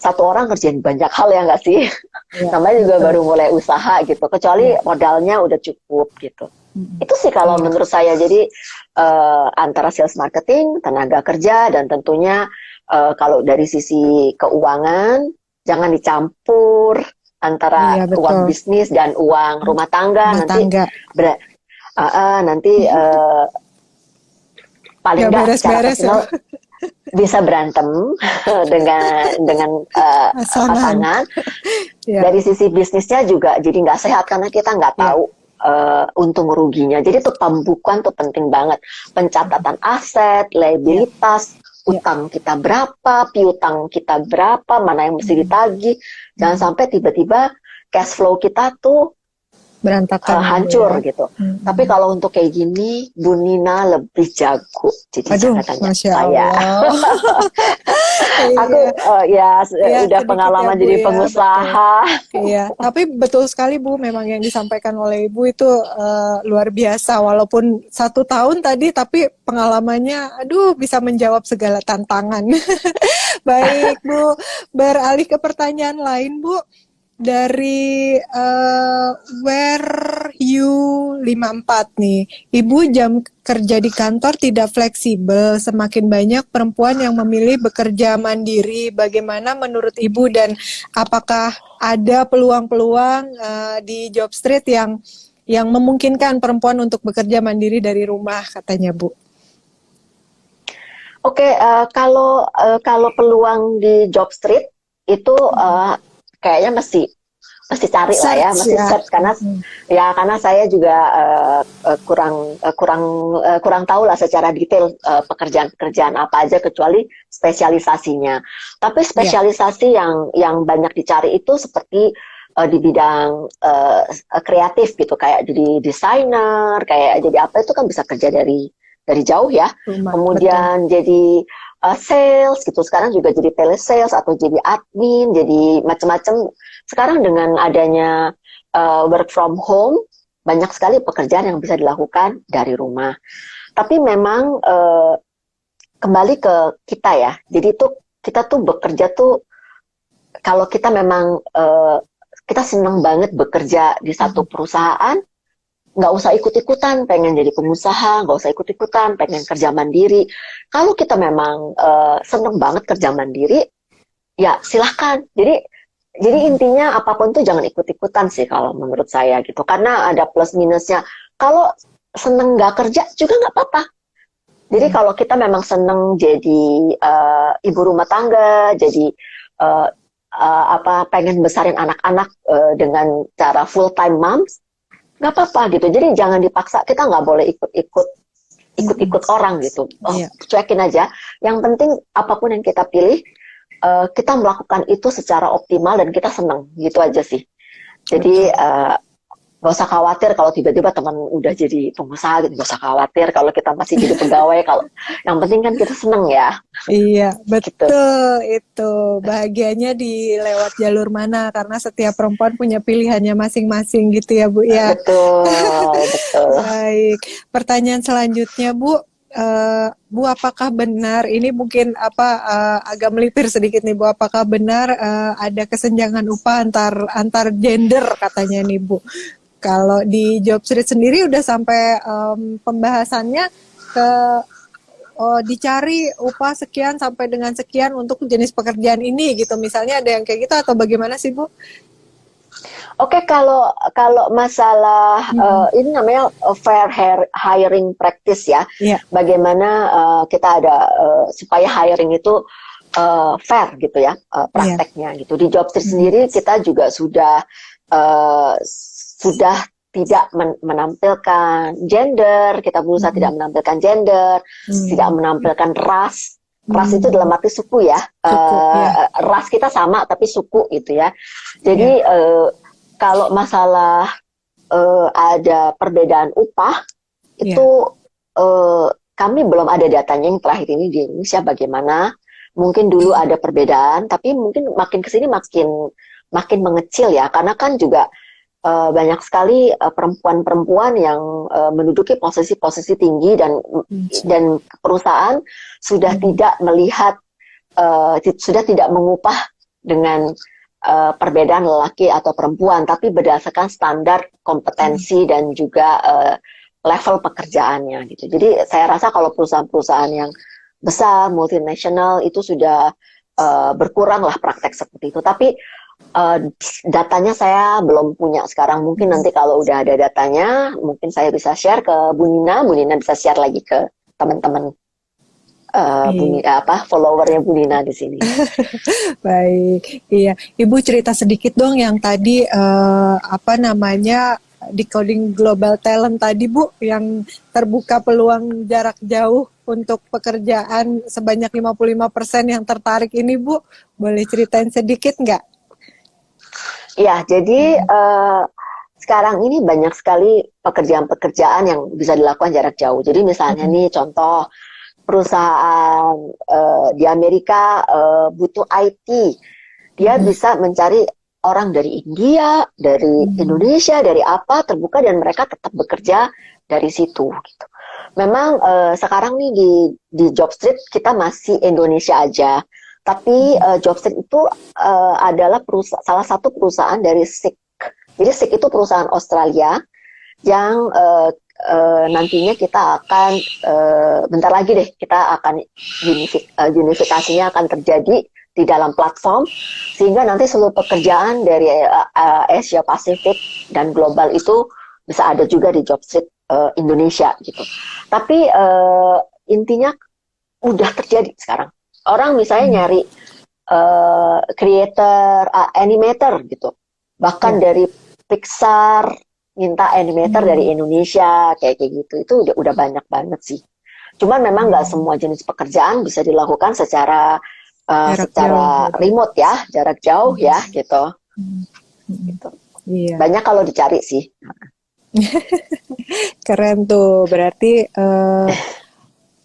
1 orang kerjain banyak hal ya nggak sih? Namanya juga baru mulai usaha gitu. Kecuali modalnya udah cukup gitu. Itu sih kalau menurut saya. Jadi antara sales marketing, tenaga kerja, dan tentunya kalau dari sisi keuangan jangan dicampur antara uang bisnis dan uang rumah tangga. Nanti paling nggak secara personal bisa berantem dengan pasangan. Dari sisi bisnisnya juga jadi nggak sehat karena kita nggak tahu untung ruginya. Jadi tuh pembukuan tuh penting banget. Pencatatan aset, liabilitas, utang kita berapa, piutang kita berapa, mana yang mesti ditagih. Jangan sampai tiba-tiba cash flow kita tuh berantakan, hancur gitu. Tapi kalau untuk kayak gini, Bu Nina lebih jago. Jadi jangan tanya saya. Aku udah pengalaman ya, jadi pengusaha. Iya, tapi betul sekali Bu, memang yang disampaikan oleh Ibu itu luar biasa. Walaupun 1 tahun tadi, tapi pengalamannya, bisa menjawab segala tantangan. Baik Bu, beralih ke pertanyaan lain Bu. Dari Where You 54 nih, Ibu jam kerja di kantor tidak fleksibel, semakin banyak perempuan yang memilih bekerja mandiri. Bagaimana menurut Ibu dan apakah ada peluang-peluang di Jobstreet yang memungkinkan perempuan untuk bekerja mandiri dari rumah, katanya Bu? Oke, kalau peluang di Jobstreet itu kayaknya mesti cari lah ya, mesti search karena saya juga kurang tahu lah secara detail pekerjaan apa aja kecuali spesialisasinya. Tapi spesialisasi yang banyak dicari itu seperti di bidang kreatif gitu, kayak jadi desainer, kayak jadi apa, itu kan bisa kerja dari jauh ya. Kemudian jadi sales gitu, sekarang juga jadi telesales atau jadi admin, jadi macam-macam. Sekarang dengan adanya work from home, banyak sekali pekerjaan yang bisa dilakukan dari rumah. Tapi memang kembali ke kita ya, jadi kita tuh bekerja tuh, kalau kita memang kita senang banget bekerja di satu perusahaan, nggak usah ikut-ikutan pengen jadi pengusaha, nggak usah ikut-ikutan pengen kerja mandiri. Kalau kita memang seneng banget kerja mandiri, ya silahkan. Jadi intinya apapun tuh jangan ikut-ikutan sih kalau menurut saya gitu. Karena ada plus minusnya. Kalau seneng nggak kerja juga nggak apa-apa. Jadi kalau kita memang seneng jadi ibu rumah tangga, jadi pengen besarin anak-anak dengan cara full time moms, nggak apa-apa gitu. Jadi jangan dipaksa. Kita nggak boleh ikut orang gitu. Cuekin aja. Yang penting apapun yang kita pilih, kita melakukan itu secara optimal dan kita senang gitu aja sih. Jadi gak usah khawatir kalau tiba-tiba teman udah jadi pengusaha gitu, gak usah khawatir kalau kita masih jadi pegawai. Kalau yang penting kan kita seneng ya. Iya, betul gitu. Itu bahagianya di lewat jalur mana, karena setiap perempuan punya pilihannya masing-masing gitu ya Bu ya. Betul. Baik, pertanyaan selanjutnya Bu. Bu, apakah benar ini mungkin agak melipir sedikit nih Bu, apakah benar ada kesenjangan upah antar gender katanya nih Bu? Kalau di Jobstreet sendiri udah sampai pembahasannya ke dicari upah sekian sampai dengan sekian untuk jenis pekerjaan ini gitu, misalnya ada yang kayak gitu atau bagaimana sih Bu? Oke, kalau masalah ini namanya fair hiring practice ya. Bagaimana kita ada supaya hiring itu fair gitu ya prakteknya gitu. Di Jobstreet sendiri kita juga sudah tidak menampilkan gender, kita berusaha tidak menampilkan gender, tidak menampilkan ras. Ras itu dalam arti suku ya. Ras kita sama tapi suku gitu ya. Jadi kalau masalah ada perbedaan upah itu kami belum ada datanya yang terakhir ini di Indonesia bagaimana. Mungkin dulu ada perbedaan, tapi mungkin makin kesini makin mengecil ya, karena kan juga banyak sekali perempuan-perempuan yang menduduki posisi-posisi tinggi dan perusahaan sudah tidak melihat, sudah tidak mengupah dengan perbedaan lelaki atau perempuan, tapi berdasarkan standar kompetensi dan juga level pekerjaannya gitu. Jadi saya rasa kalau perusahaan-perusahaan yang besar, multinasional itu sudah berkurang lah praktek seperti itu. Tapi datanya saya belum punya sekarang. Mungkin nanti kalau udah ada datanya, mungkin saya bisa share ke Bu Nina. Bu Nina bisa share lagi ke teman-teman followernya Bu Nina di sini. Baik, iya. Ibu cerita sedikit dong yang tadi di Coding Global Talent tadi Bu, yang terbuka peluang jarak jauh untuk pekerjaan sebanyak 55% yang tertarik ini Bu. Boleh ceritain sedikit nggak? Ya, jadi sekarang ini banyak sekali pekerjaan-pekerjaan yang bisa dilakukan jarak jauh. Jadi misalnya nih contoh perusahaan di Amerika butuh IT, dia bisa mencari orang dari India, dari Indonesia, dari apa terbuka dan mereka tetap bekerja dari situ. Gitu. Memang sekarang nih di Jobstreet kita masih Indonesia aja. Tapi Jobstreet itu adalah salah satu perusahaan dari SICK. Jadi SICK itu perusahaan Australia yang nantinya kita akan bentar lagi deh kita akan unifikasinya akan terjadi di dalam platform, sehingga nanti seluruh pekerjaan dari Asia Pasifik dan global itu bisa ada juga di Jobstreet Indonesia gitu. Tapi intinya udah terjadi sekarang. Orang misalnya nyari creator, animator gitu. Bahkan dari Pixar minta animator dari Indonesia kayak gitu. Itu udah banyak banget sih. Cuman memang nggak semua jenis pekerjaan bisa dilakukan secara remote ya, jarak jauh ya gitu. Gitu. Iya. Banyak kalau dicari sih. Keren tuh, berarti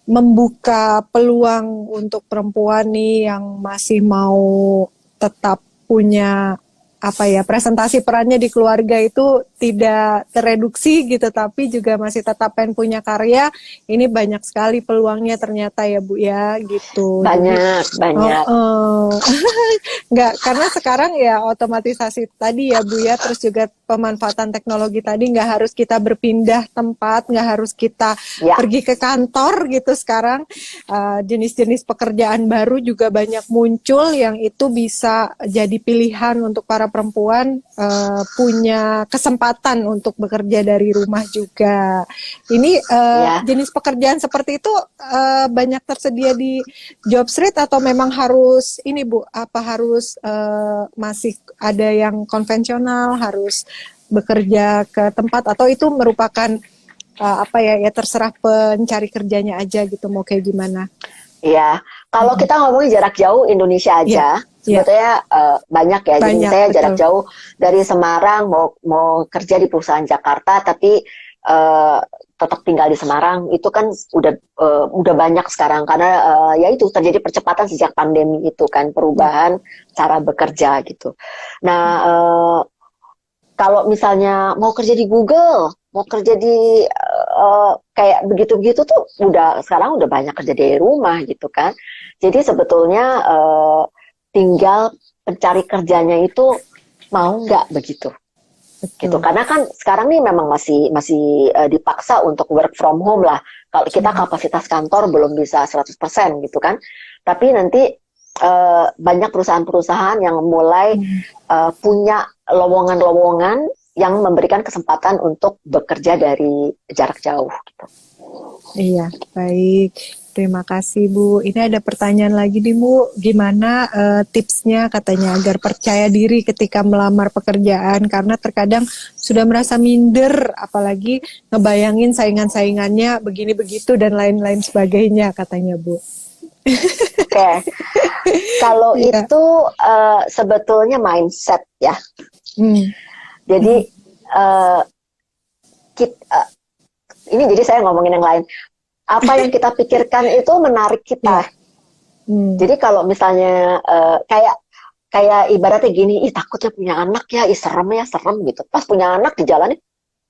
membuka peluang untuk perempuan nih yang masih mau tetap punya apa ya, presentasi perannya di keluarga itu tidak tereduksi gitu, tapi juga masih tetap pengen punya karya. Ini banyak sekali peluangnya ternyata ya Bu ya, gitu. Banyak. Nggak, karena sekarang ya otomatisasi tadi ya Bu ya, terus juga pemanfaatan teknologi tadi, nggak harus kita berpindah tempat, nggak harus kita Ya, pergi ke kantor gitu. Sekarang jenis-jenis pekerjaan baru juga banyak muncul yang itu bisa jadi pilihan untuk para perempuan punya kesempatan untuk bekerja dari rumah juga. Ini ya. jenis pekerjaan seperti itu banyak tersedia di Jobstreet atau memang harus ini Bu, apa harus masih ada yang konvensional, harus bekerja ke tempat, atau itu merupakan apa ya, ya terserah pencari kerjanya aja gitu, mau kayak gimana? Iya, kalau kita ngomongin jarak jauh Indonesia aja, sebetulnya banyak ya. Jadi Banyak, saya betul. jarak jauh dari Semarang mau kerja di perusahaan Jakarta, tapi tetap tinggal di Semarang, itu kan udah banyak sekarang karena ya itu terjadi percepatan sejak pandemi itu kan, perubahan cara bekerja gitu. Nah, kalau misalnya mau kerja di Google, mau kerja di kayak begitu-begitu tuh sekarang udah banyak kerja dari rumah gitu kan. Jadi sebetulnya tinggal pencari kerjanya itu mau nggak begitu. Gitu. Karena kan sekarang nih memang masih dipaksa untuk work from home lah. Kalau kita kapasitas kantor belum bisa 100% gitu kan. Tapi nanti banyak perusahaan-perusahaan yang mulai punya lowongan-lowongan yang memberikan kesempatan untuk bekerja dari jarak jauh gitu. Iya, baik. Terima kasih Bu. Ini ada pertanyaan lagi nih Bu. Gimana tipsnya katanya agar percaya diri ketika melamar pekerjaan, karena terkadang sudah merasa minder, apalagi ngebayangin saingan-saingannya begini begitu dan lain-lain sebagainya katanya Bu. Oke. Kalau itu sebetulnya mindset ya. Jadi ini jadi saya ngomongin yang lain. Apa yang kita pikirkan itu menarik kita. Jadi kalau misalnya kayak ibaratnya gini, takutnya punya anak ya, serem gitu. Pas punya anak di jalan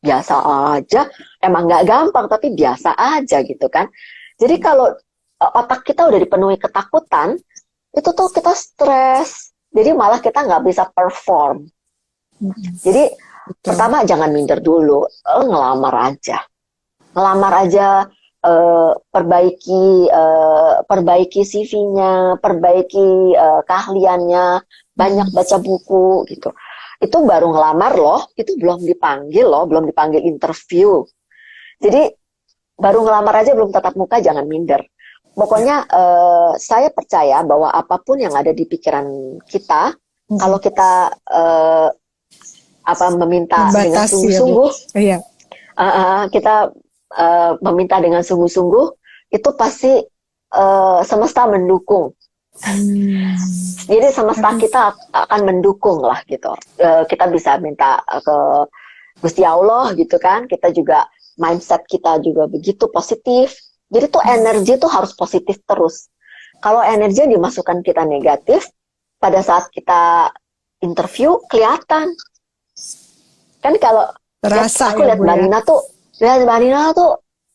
biasa aja, emang nggak gampang tapi biasa aja gitu kan. Jadi kalau otak kita udah dipenuhi ketakutan, itu tuh kita stres. Jadi malah kita nggak bisa perform. Jadi pertama jangan minder dulu, ngelamar aja, perbaiki CV-nya, perbaiki keahliannya, banyak baca buku gitu. Itu baru ngelamar loh, itu belum dipanggil interview. Jadi baru ngelamar aja, belum tatap muka, jangan minder. Pokoknya saya percaya bahwa apapun yang ada di pikiran kita, kalau kita meminta dengan sungguh-sungguh, kita meminta dengan sungguh-sungguh, itu pasti semesta mendukung. Jadi semesta kita akan mendukung lah gitu. Kita bisa minta ke Gusti Allah gitu kan. Kita juga mindset kita juga begitu positif. Jadi tuh energi tuh harus positif terus. Kalau energi yang dimasukkan kita negatif, pada saat kita interview kelihatan. Kan kalau aku lihat Mbak Nina tuh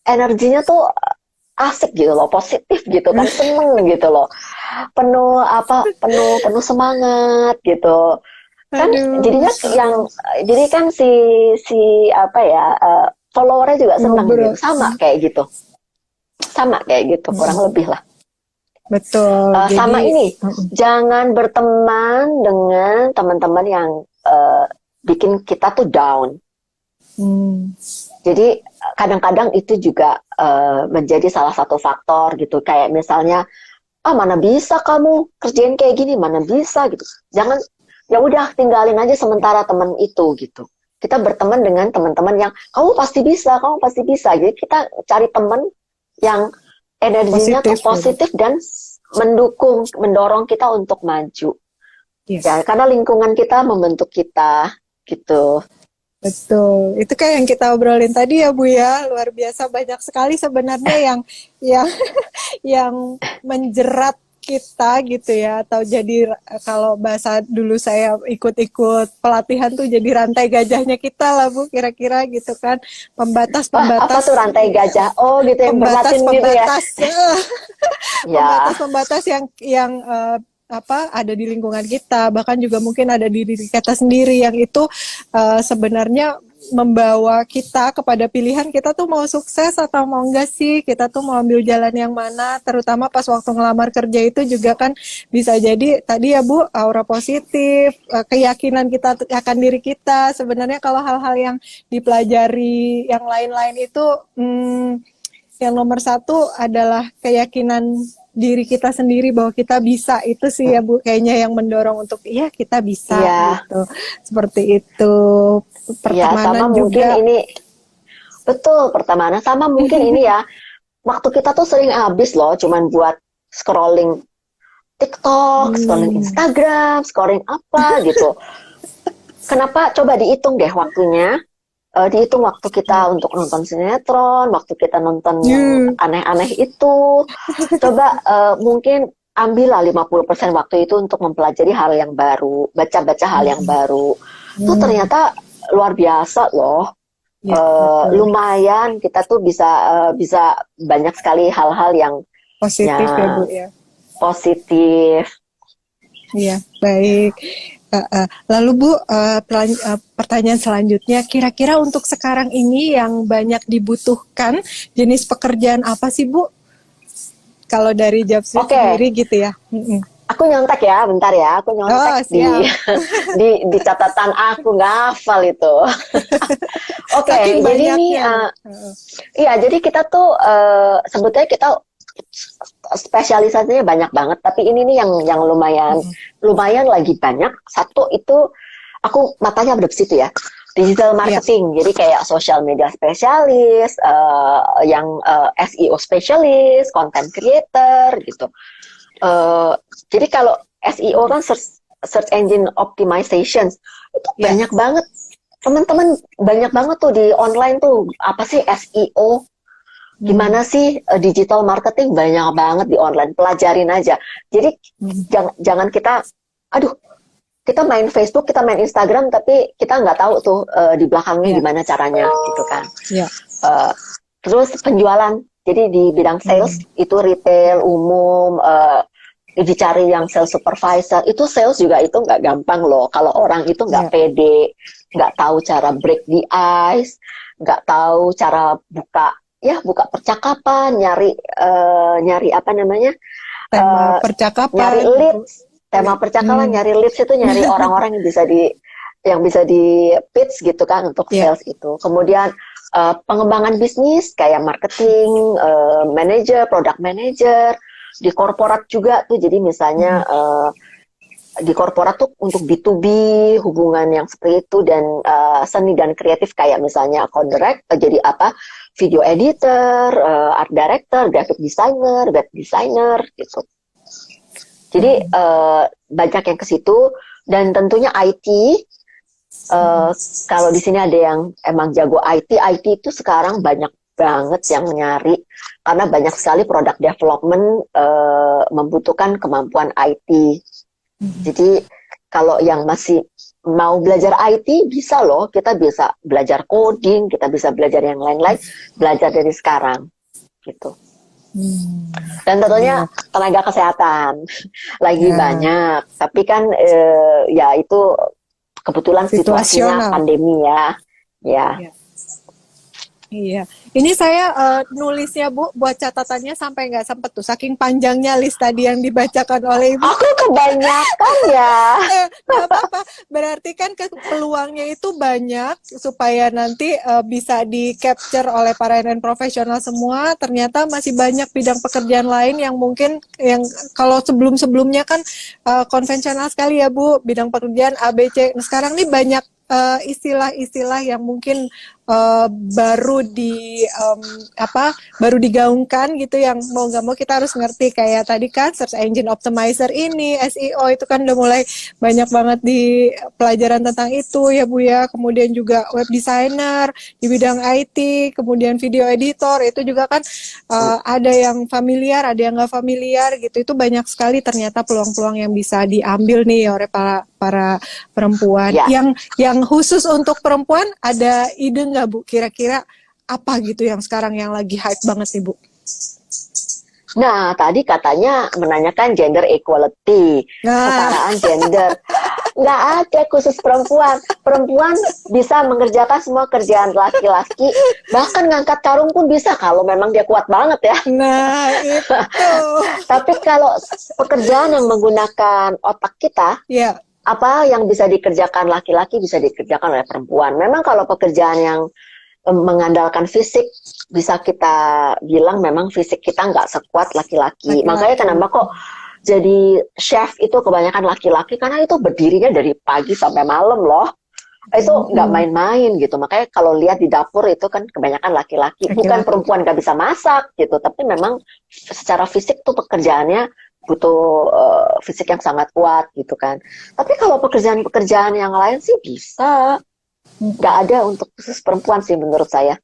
energinya tuh asik gitu loh, positif gitu kan, seneng gitu loh, penuh semangat gitu kan. Jadinya jadi kan si followernya juga seneng gitu, sama kayak gitu kurang lebih lah. Betul. Sama ini, jangan berteman dengan teman-teman yang bikin kita tuh down. Jadi kadang-kadang itu juga menjadi salah satu faktor gitu. Kayak misalnya, mana bisa kamu kerjain kayak gini, mana bisa gitu. Jangan, ya udah tinggalin aja sementara teman itu gitu. Kita berteman dengan teman-teman yang kamu pasti bisa. Jadi kita cari teman yang energinya positif dan mendorong kita untuk maju. Ya, karena lingkungan kita membentuk kita gitu. Betul, itu kayak yang kita obrolin tadi ya Bu ya, luar biasa banyak sekali sebenarnya yang menjerat kita gitu ya, atau jadi kalau bahasa dulu saya ikut-ikut pelatihan tuh jadi rantai gajahnya kita lah Bu, kira-kira gitu kan, Wah, apa tuh pembatas-pembatas rantai gajah? Oh, gitu yang berlatin gitu ya. pembatas-pembatas Ya, pembatas-pembatas yang apa ada di lingkungan kita, bahkan juga mungkin ada di diri kita sendiri yang itu sebenarnya membawa kita kepada pilihan kita tuh mau sukses atau mau enggak sih, kita tuh mau ambil jalan yang mana, terutama pas waktu ngelamar kerja itu juga kan bisa jadi tadi ya Bu, aura positif, keyakinan kita akan diri kita. Sebenarnya kalau hal-hal yang dipelajari yang lain-lain itu yang nomor satu adalah keyakinan diri kita sendiri bahwa kita bisa, itu sih ya Bu kayaknya yang mendorong untuk iya kita bisa iya, gitu, seperti itu. ya sama Pertemanan mungkin juga. ini betul pertemanan sama mungkin ini ya. Waktu kita tuh sering habis loh, cuman buat scrolling TikTok, scrolling Instagram, scrolling apa gitu. Kenapa? Coba dihitung deh waktunya. Dihitung waktu kita untuk nonton sinetron, waktu kita nonton yang aneh-aneh itu. Coba mungkin ambillah 50% waktu itu untuk mempelajari hal yang baru, baca-baca hal yang baru. Itu ternyata luar biasa loh. Ya, betul. Lumayan kita tuh bisa banyak sekali hal-hal yang Positif ya Bu ya. positif. Iya, baik. Lalu Bu, pertanyaan selanjutnya, kira-kira untuk sekarang ini yang banyak dibutuhkan jenis pekerjaan apa sih Bu? Kalau dari Japsri sendiri gitu ya. Aku nyontek ya, bentar ya. Aku nyontek di catatan aku, nggak hafal itu. Oke, jadi ini, iya, jadi kita tuh sebetulnya kita spesialisasinya banyak banget. Tapi ini nih yang lumayan lagi banyak. Satu itu aku matanya ada di situ ya. Digital marketing, jadi kayak social media spesialis, yang SEO spesialis, content creator gitu. Jadi kalau SEO kan search engine optimization itu banyak banget teman-teman, banyak banget tuh di online tuh apa sih SEO, gimana sih digital marketing, banyak banget di online, pelajarin aja. Jadi jangan kita kita main Facebook, kita main Instagram, tapi kita nggak tahu tuh di belakangnya gimana caranya gitu kan. Terus penjualan, jadi di bidang sales itu retail umum, dicari yang sales supervisor, itu sales juga itu nggak gampang loh. Kalau orang itu nggak pede, nggak tahu cara break the ice, nggak tahu cara buka percakapan, nyari apa namanya, tema percakapan, nyari leads, tema percakapan, nyari leads itu nyari orang-orang yang bisa di pitch gitu kan untuk sales itu. Kemudian pengembangan bisnis kayak marketing, manager, product manager, di korporat juga tuh. Jadi misalnya di korporat tuh untuk B2B, hubungan yang seperti itu, dan seni dan kreatif kayak misalnya jadi video editor, art director, graphic designer, web designer gitu. Jadi banyak yang ke situ, dan tentunya IT. Kalau di sini ada yang emang jago IT itu sekarang banyak banget yang nyari, karena banyak sekali product development membutuhkan kemampuan IT. Jadi kalau yang masih mau belajar IT bisa loh, kita bisa belajar coding, kita bisa belajar yang lain-lain, belajar dari sekarang gitu. Dan tentunya tenaga kesehatan lagi banyak, tapi kan ya itu kebetulan situasinya pandemi ya. Iya, ini saya nulisnya Bu, buat catatannya sampai nggak sempet tuh, saking panjangnya list tadi yang dibacakan oleh Ibu. Aku kebanyakan ya. Nggak apa-apa, berarti kan peluangnya itu banyak supaya nanti bisa di capture oleh para profesional semua. Ternyata masih banyak bidang pekerjaan lain yang mungkin yang kalau sebelum-sebelumnya kan konvensional sekali ya Bu, bidang pekerjaan ABC. Nah, sekarang nih banyak istilah-istilah yang mungkin baru di baru digaungkan gitu, yang mau nggak mau kita harus ngerti kayak tadi kan search engine optimizer ini, SEO itu kan udah mulai banyak banget di pelajaran tentang itu ya Bu ya. Kemudian juga web designer di bidang IT, kemudian video editor itu juga kan ada yang familiar, ada yang nggak familiar gitu. Itu banyak sekali ternyata peluang-peluang yang bisa diambil nih oleh para perempuan. Ya. Yang khusus untuk perempuan, ada ide nggak Bu kira-kira apa gitu yang sekarang yang lagi hype banget nih Bu? Nah, tadi katanya menanyakan gender equality, kesetaraan gender. Nggak ada khusus perempuan. Perempuan bisa mengerjakan semua kerjaan laki-laki, bahkan ngangkat karung pun bisa kalau memang dia kuat banget ya. Nah, itu. Tapi kalau pekerjaan yang menggunakan otak kita, ya, apa yang bisa dikerjakan laki-laki bisa dikerjakan oleh perempuan. Memang kalau pekerjaan yang mengandalkan fisik, bisa kita bilang memang fisik kita nggak sekuat laki-laki. Makanya kenapa kok jadi chef itu kebanyakan laki-laki, karena itu berdirinya dari pagi sampai malam loh. Itu nggak main-main gitu. Makanya kalau lihat di dapur itu kan kebanyakan laki-laki. Bukan perempuan nggak bisa masak gitu, tapi memang secara fisik tuh pekerjaannya butuh fisik yang sangat kuat gitu kan. Tapi kalau pekerjaan-pekerjaan yang lain sih bisa. Nggak ada untuk khusus perempuan sih menurut saya.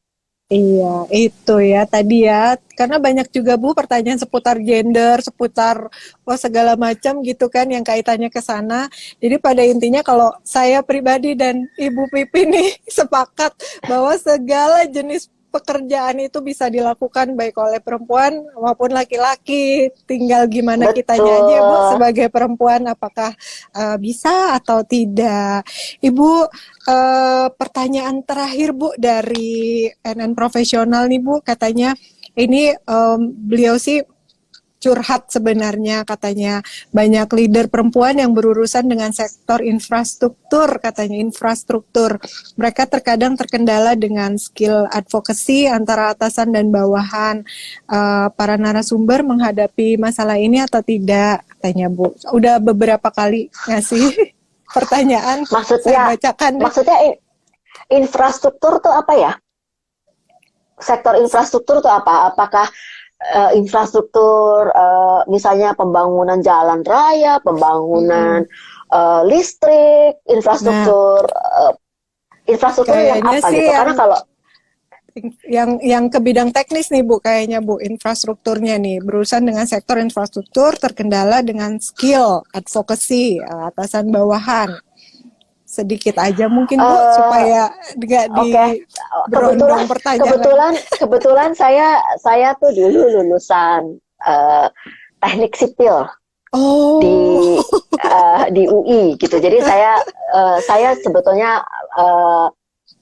Iya, itu ya tadi ya. Karena banyak juga Bu pertanyaan seputar gender, seputar segala macam gitu kan yang kaitannya ke sana. Jadi pada intinya kalau saya pribadi dan Ibu Pipi nih sepakat bahwa segala jenis pekerjaan itu bisa dilakukan baik oleh perempuan maupun laki-laki. Tinggal gimana kitanya aja Bu sebagai perempuan, apakah bisa atau tidak. Ibu, pertanyaan terakhir Bu dari NN Profesional nih Bu, katanya ini beliau sih curhat sebenarnya, katanya banyak leader perempuan yang berurusan dengan sektor infrastruktur, katanya infrastruktur. Mereka terkadang terkendala dengan skill advocacy antara atasan dan bawahan. Para narasumber menghadapi masalah ini atau tidak, katanya Bu. Udah beberapa kali ngasih pertanyaan. Maksudnya, saya bacakan deh. Maksudnya infrastruktur tuh apa ya? Sektor infrastruktur tuh apa? Apakah infrastruktur misalnya pembangunan jalan raya, pembangunan listrik, infrastruktur infrastruktur yang apa gitu? Karena kalau yang ke bidang teknis nih Bu, kayaknya Bu, infrastrukturnya nih berurusan dengan sektor infrastruktur, terkendala dengan skill advocacy atasan bawahan. Sedikit aja mungkin Bu, supaya nggak berondong pertanyaan. Kebetulan saya tuh dulu lulusan teknik sipil di UI gitu. Jadi saya sebetulnya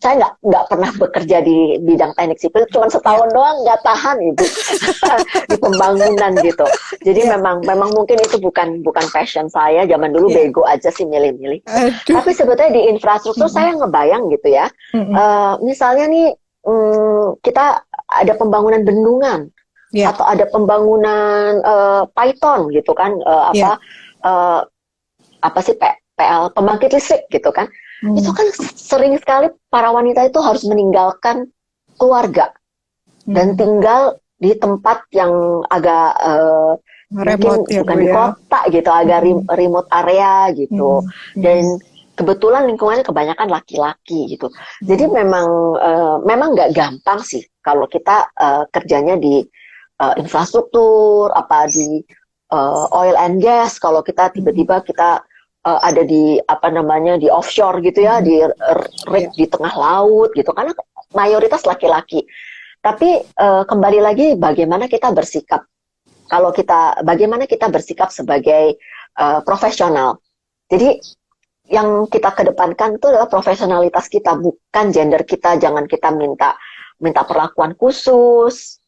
saya nggak pernah bekerja di bidang teknik sipil, cuma setahun doang, nggak tahan Ibu di pembangunan gitu. Jadi memang mungkin itu bukan passion saya. Zaman dulu bego aja sih milih-milih. Tapi sebetulnya di infrastruktur saya ngebayang gitu ya. Misalnya nih kita ada pembangunan bendungan atau ada pembangunan Python gitu kan, apa sih PL pembangkit listrik gitu kan. Itu kan sering sekali para wanita itu harus meninggalkan keluarga dan tinggal di tempat yang agak remote, mungkin bukan di kota gitu, agak remote area gitu. Dan kebetulan lingkungannya kebanyakan laki-laki gitu. Jadi memang nggak gampang sih kalau kita kerjanya di infrastruktur, apa di oil and gas. Kalau kita tiba-tiba kita ada di di offshore gitu ya, di rig di tengah laut gitu, karena mayoritas laki-laki. Tapi kembali lagi bagaimana kita bersikap. Bagaimana kita bersikap sebagai profesional. Jadi yang kita kedepankan itu adalah profesionalitas kita, bukan gender kita. Jangan kita minta perlakuan khusus.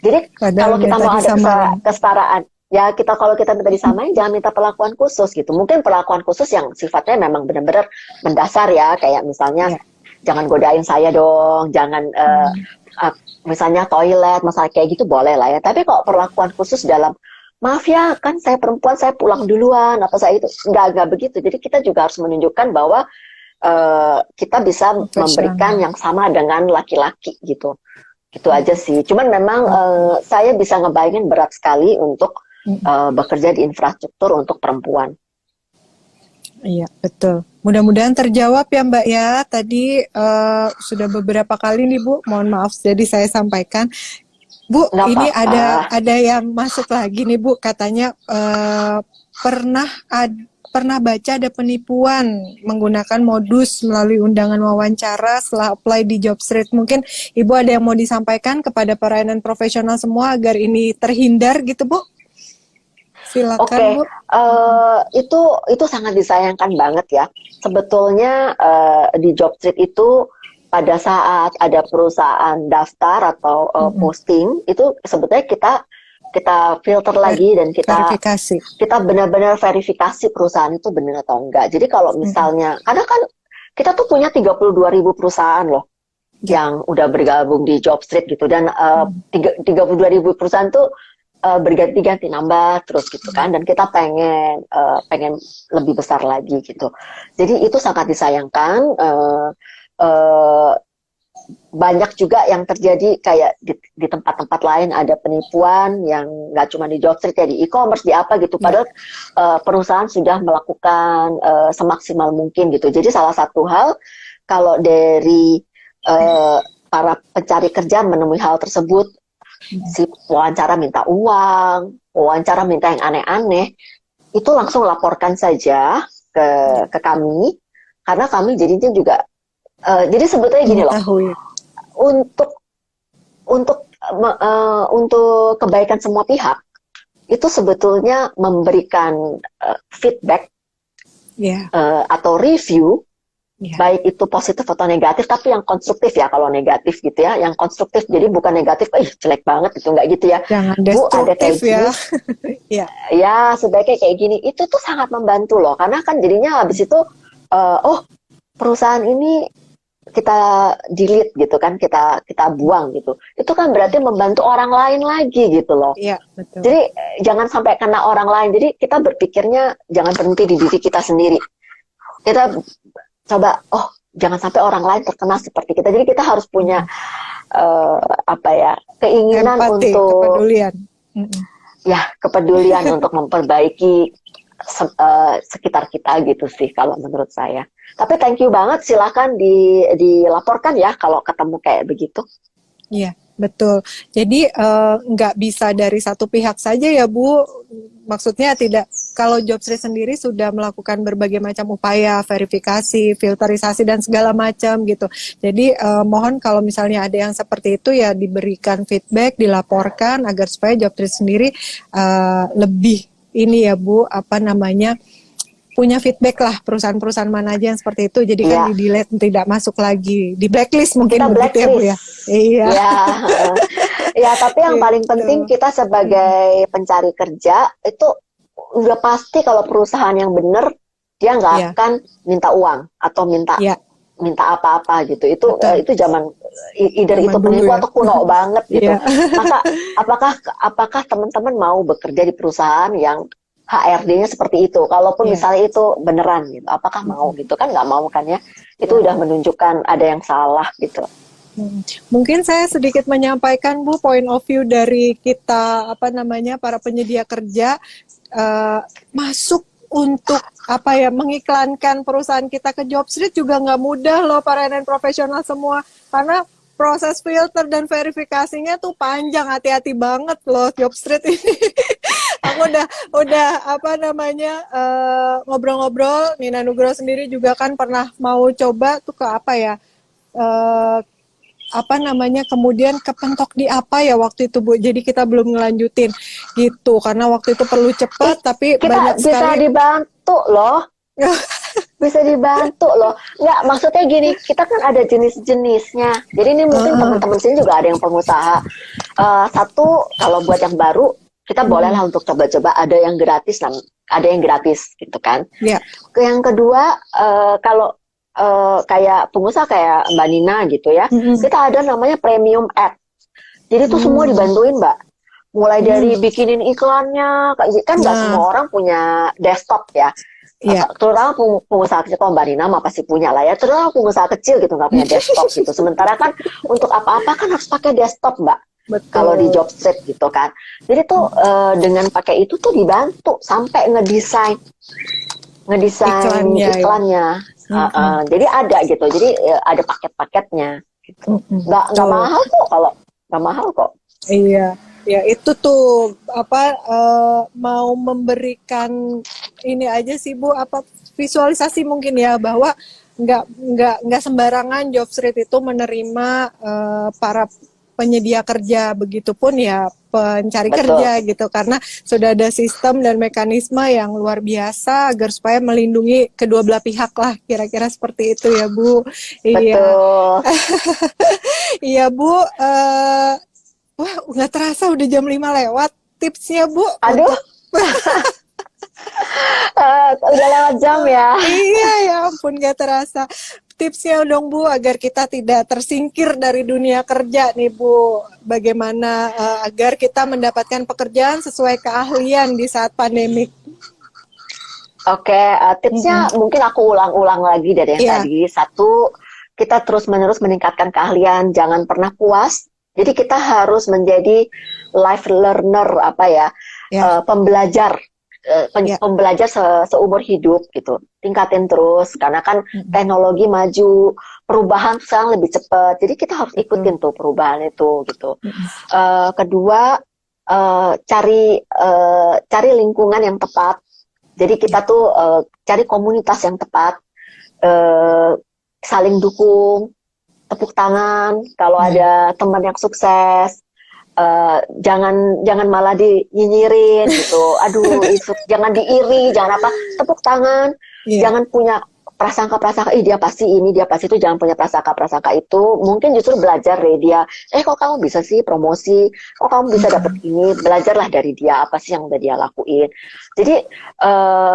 Jadi kalau kita mau ada kesetaraan, ya kalau kita minta disamain, jangan minta perlakuan khusus gitu. Mungkin perlakuan khusus yang sifatnya memang benar-benar mendasar ya, kayak misalnya jangan godain saya dong, jangan misalnya toilet, masalah kayak gitu boleh lah ya. Tapi kalau perlakuan khusus dalam, maaf ya kan saya perempuan, saya pulang duluan, atau saya itu nggak begitu. Jadi kita juga harus menunjukkan bahwa kita bisa memberikan yang sama dengan laki-laki gitu. Gitu aja sih. Cuman memang saya bisa ngebayangin berat sekali untuk bekerja di infrastruktur untuk perempuan. Iya, betul. Mudah-mudahan terjawab ya Mbak ya. Tadi sudah beberapa kali nih Bu, mohon maaf jadi saya sampaikan. Bu, Nggak ini apa-apa. ada yang masuk lagi nih Bu, katanya pernah baca ada penipuan menggunakan modus melalui undangan wawancara setelah apply di Jobstreet. Mungkin Ibu ada yang mau disampaikan kepada para profesional semua agar ini terhindar gitu Bu? Silakan Bu. Itu sangat disayangkan banget ya. Sebetulnya di Jobstreet itu pada saat ada perusahaan daftar atau posting itu sebetulnya kita filter lagi dan kita benar-benar verifikasi perusahaan itu benar atau enggak. Jadi kalau misalnya karena kan kita tuh punya 32.000 perusahaan loh yang udah bergabung di Jobstreet gitu dan 32.000 perusahaan tuh berganti-ganti nambah terus gitu kan, dan kita pengen lebih besar lagi gitu. Jadi itu sangat disayangkan. Banyak juga yang terjadi kayak di tempat-tempat lain ada penipuan yang nggak cuma di Jobstreet ya, di e-commerce, di apa gitu. Padahal perusahaan sudah melakukan semaksimal mungkin gitu. Jadi salah satu hal kalau dari para pencari kerja menemui hal tersebut, si wawancara minta uang, wawancara minta yang aneh-aneh, itu langsung laporkan saja ke kami, karena kami jadinya juga jadi sebetulnya gini loh, untuk kebaikan semua pihak itu sebetulnya memberikan feedback atau review. Baik itu positif atau negatif, tapi yang konstruktif ya. Kalau negatif gitu ya, yang konstruktif, jadi bukan negatif, jelek banget itu, nggak gitu ya. Jangan Bu, ada kayak ya. Gini, ya sebaiknya kayak gini, itu tuh sangat membantu loh, karena kan jadinya habis itu, perusahaan ini kita delete gitu kan, kita buang gitu, itu kan berarti membantu orang lain lagi gitu loh. Iya, betul. Jadi jangan sampai kena orang lain, jadi kita berpikirnya jangan berhenti di diri kita sendiri. Kita coba, jangan sampai orang lain terkena seperti kita. Jadi kita harus punya keinginan empati, untuk kepedulian. Ya, kepedulian untuk memperbaiki sekitar kita gitu sih kalau menurut saya. Tapi thank you banget, silakan dilaporkan ya kalau ketemu kayak begitu. Iya, betul. Jadi nggak bisa dari satu pihak saja ya Bu. Maksudnya tidak, kalau Jobstreet sendiri sudah melakukan berbagai macam upaya verifikasi, filterisasi dan segala macam gitu. Jadi mohon kalau misalnya ada yang seperti itu ya diberikan feedback, dilaporkan agar supaya Jobstreet sendiri lebih ini ya Bu, punya feedback lah perusahaan-perusahaan mana aja yang seperti itu. Jadi kan di-delete, tidak masuk lagi, di blacklist mungkin begitu ya Bu ya. Iya. Ya, tapi yang paling penting kita sebagai pencari kerja itu udah pasti kalau perusahaan yang benar dia nggak akan minta uang atau minta apa-apa gitu. Itu zaman itu penipu atau kuno banget gitu. Maka apakah teman-teman mau bekerja di perusahaan yang HRD-nya seperti itu? Kalaupun misalnya itu beneran gitu, apakah mau gitu? Kan nggak mau kan ya? Itu udah menunjukkan ada yang salah gitu. Mungkin saya sedikit menyampaikan Bu point of view dari kita para penyedia kerja masuk untuk mengiklankan perusahaan kita ke Jobstreet juga nggak mudah loh para profesional semua, karena proses filter dan verifikasinya tuh panjang, hati-hati banget loh Jobstreet ini. Aku udah ngobrol-ngobrol, Nina Nugroho sendiri juga kan pernah mau coba tuh ke kemudian kepentok di waktu itu Bu, jadi kita belum ngelanjutin gitu karena waktu itu perlu cepat, tapi banyak sekali. Bisa dibantu loh. Bisa dibantu loh. Nggak, maksudnya gini, kita kan ada jenis-jenisnya. Jadi ini mungkin teman-teman sini juga ada yang pengusaha. Satu, kalau buat yang baru kita bolehlah untuk coba-coba, ada yang gratis gitu kan. Yang kedua, kalau kayak pengusaha kayak Mbak Nina gitu ya, kita ada namanya premium ad. Jadi itu semua dibantuin Mbak. Mulai dari bikinin iklannya, kan nggak semua orang punya desktop ya. Iya. Terutama pengusaha kecil, kalau Mbak Rina mah pasti punya lah ya, terutama pengusaha kecil gitu nggak punya desktop gitu. Sementara kan untuk apa-apa kan harus pakai desktop, Mbak. Betul. Kalau di job street gitu kan. Jadi tuh dengan pakai itu tuh dibantu sampai ngedesain iklannya. Jadi ada gitu. Jadi ada paket-paketnya. Gitu. Nggak mahal kok kalau nggak mahal kok. Iya. Ya itu tuh mau memberikan ini aja sih Bu, visualisasi mungkin ya, bahwa nggak sembarangan job street itu menerima para penyedia kerja, begitupun ya pencari kerja gitu, karena sudah ada sistem dan mekanisme yang luar biasa agar supaya melindungi kedua belah pihak lah, kira-kira seperti itu ya Bu. Iya. Iya Bu. Wah, nggak terasa udah jam 5 lewat. Tipsnya Bu. Aduh. Udah lewat jam ya. Iya, ya ampun, nggak terasa. Tipsnya dong Bu, agar kita tidak tersingkir dari dunia kerja nih Bu. Bagaimana agar kita mendapatkan pekerjaan sesuai keahlian di saat pandemik. Oke, tipsnya mungkin aku ulang-ulang lagi dari yang tadi. Satu, kita terus-menerus meningkatkan keahlian, jangan pernah puas. Jadi kita harus menjadi life learner, pembelajar, pembelajar seumur hidup gitu. Tingkatin terus, karena kan teknologi maju, perubahan sekarang lebih cepat. Jadi kita harus ikutin tuh perubahan itu gitu. Kedua, cari lingkungan yang tepat. Jadi kita tuh cari komunitas yang tepat, saling dukung. Tepuk tangan kalau ada teman yang sukses, jangan malah dinyinyirin gitu. Aduh, jangan diiri, jangan apa, tepuk tangan, jangan punya prasangka, dia pasti ini, dia pasti itu, jangan punya prasangka itu. Mungkin justru belajar dari dia. Kok kamu bisa sih promosi? Kok kamu bisa dapet ini? Belajarlah dari dia, apa sih yang udah dia lakuin. Jadi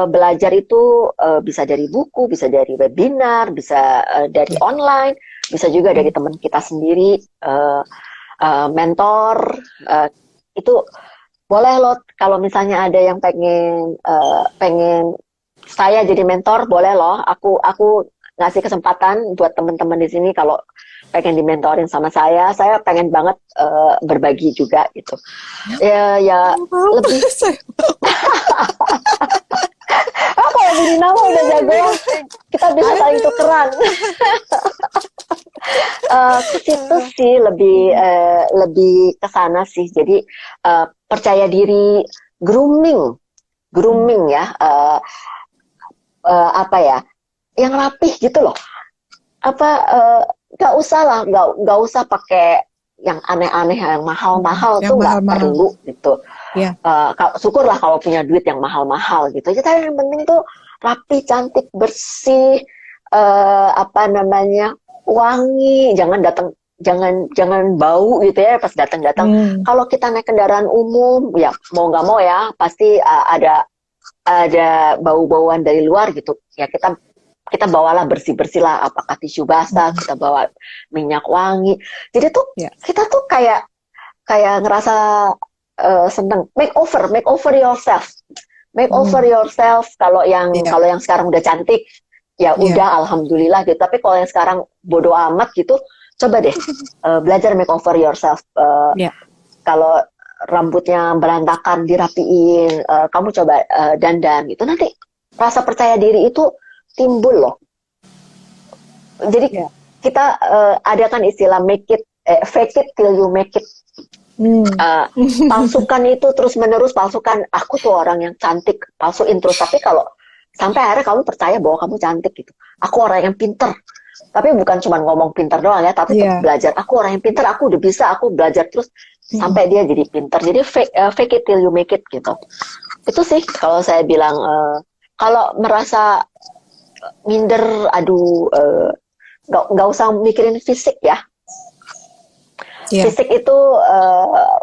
belajar itu bisa dari buku, bisa dari webinar, bisa dari online. Bisa juga dari teman kita sendiri, mentor, itu boleh loh. Kalau misalnya ada yang pengen saya jadi mentor, boleh loh. Aku ngasih kesempatan buat teman-teman di sini kalau pengen dimentorin sama saya pengen banget berbagi juga gitu. Ya lebih. Kalau Budi Nama udah jago, kita bisa saling tukeran. Ke situ sih lebih ke sana sih. Jadi percaya diri, grooming ya, yang rapih gitu loh. Nggak usah pakai yang aneh-aneh, yang mahal-mahal tuh nggak perlu gitu. Syukurlah kalau punya duit yang mahal-mahal gitu. Jadi yang penting tuh rapi, cantik, bersih, wangi, jangan bau gitu ya pas datang. Kalau kita naik kendaraan umum, ya mau nggak mau ya pasti ada bau-bauan dari luar gitu. Ya kita bawalah bersih-bersih lah, apakah tisu basah, kita bawa minyak wangi. Jadi tuh kita tuh kayak ngerasa seneng. Make over yourself. Kalau yang sekarang udah cantik, ya udah alhamdulillah gitu. Tapi kalau yang sekarang bodo amat gitu, coba deh belajar make over yourself. Kalau rambutnya berantakan dirapiin, kamu coba dandan gitu, nanti rasa percaya diri itu timbul loh. Jadi kita adakan istilah fake it till you make it. Palsukan itu terus-menerus, palsukan aku tuh orang yang cantik, palsuin terus. Tapi kalau sampai akhirnya kamu percaya bahwa kamu cantik gitu, aku orang yang pinter. Tapi bukan cuma ngomong pinter doang ya, tapi tetap belajar. Aku orang yang pinter, aku udah bisa, aku belajar terus sampai dia jadi pinter. Jadi fake it till you make it gitu. Itu sih kalau saya bilang, kalau merasa minder, nggak usah mikirin fisik ya. Fisik itu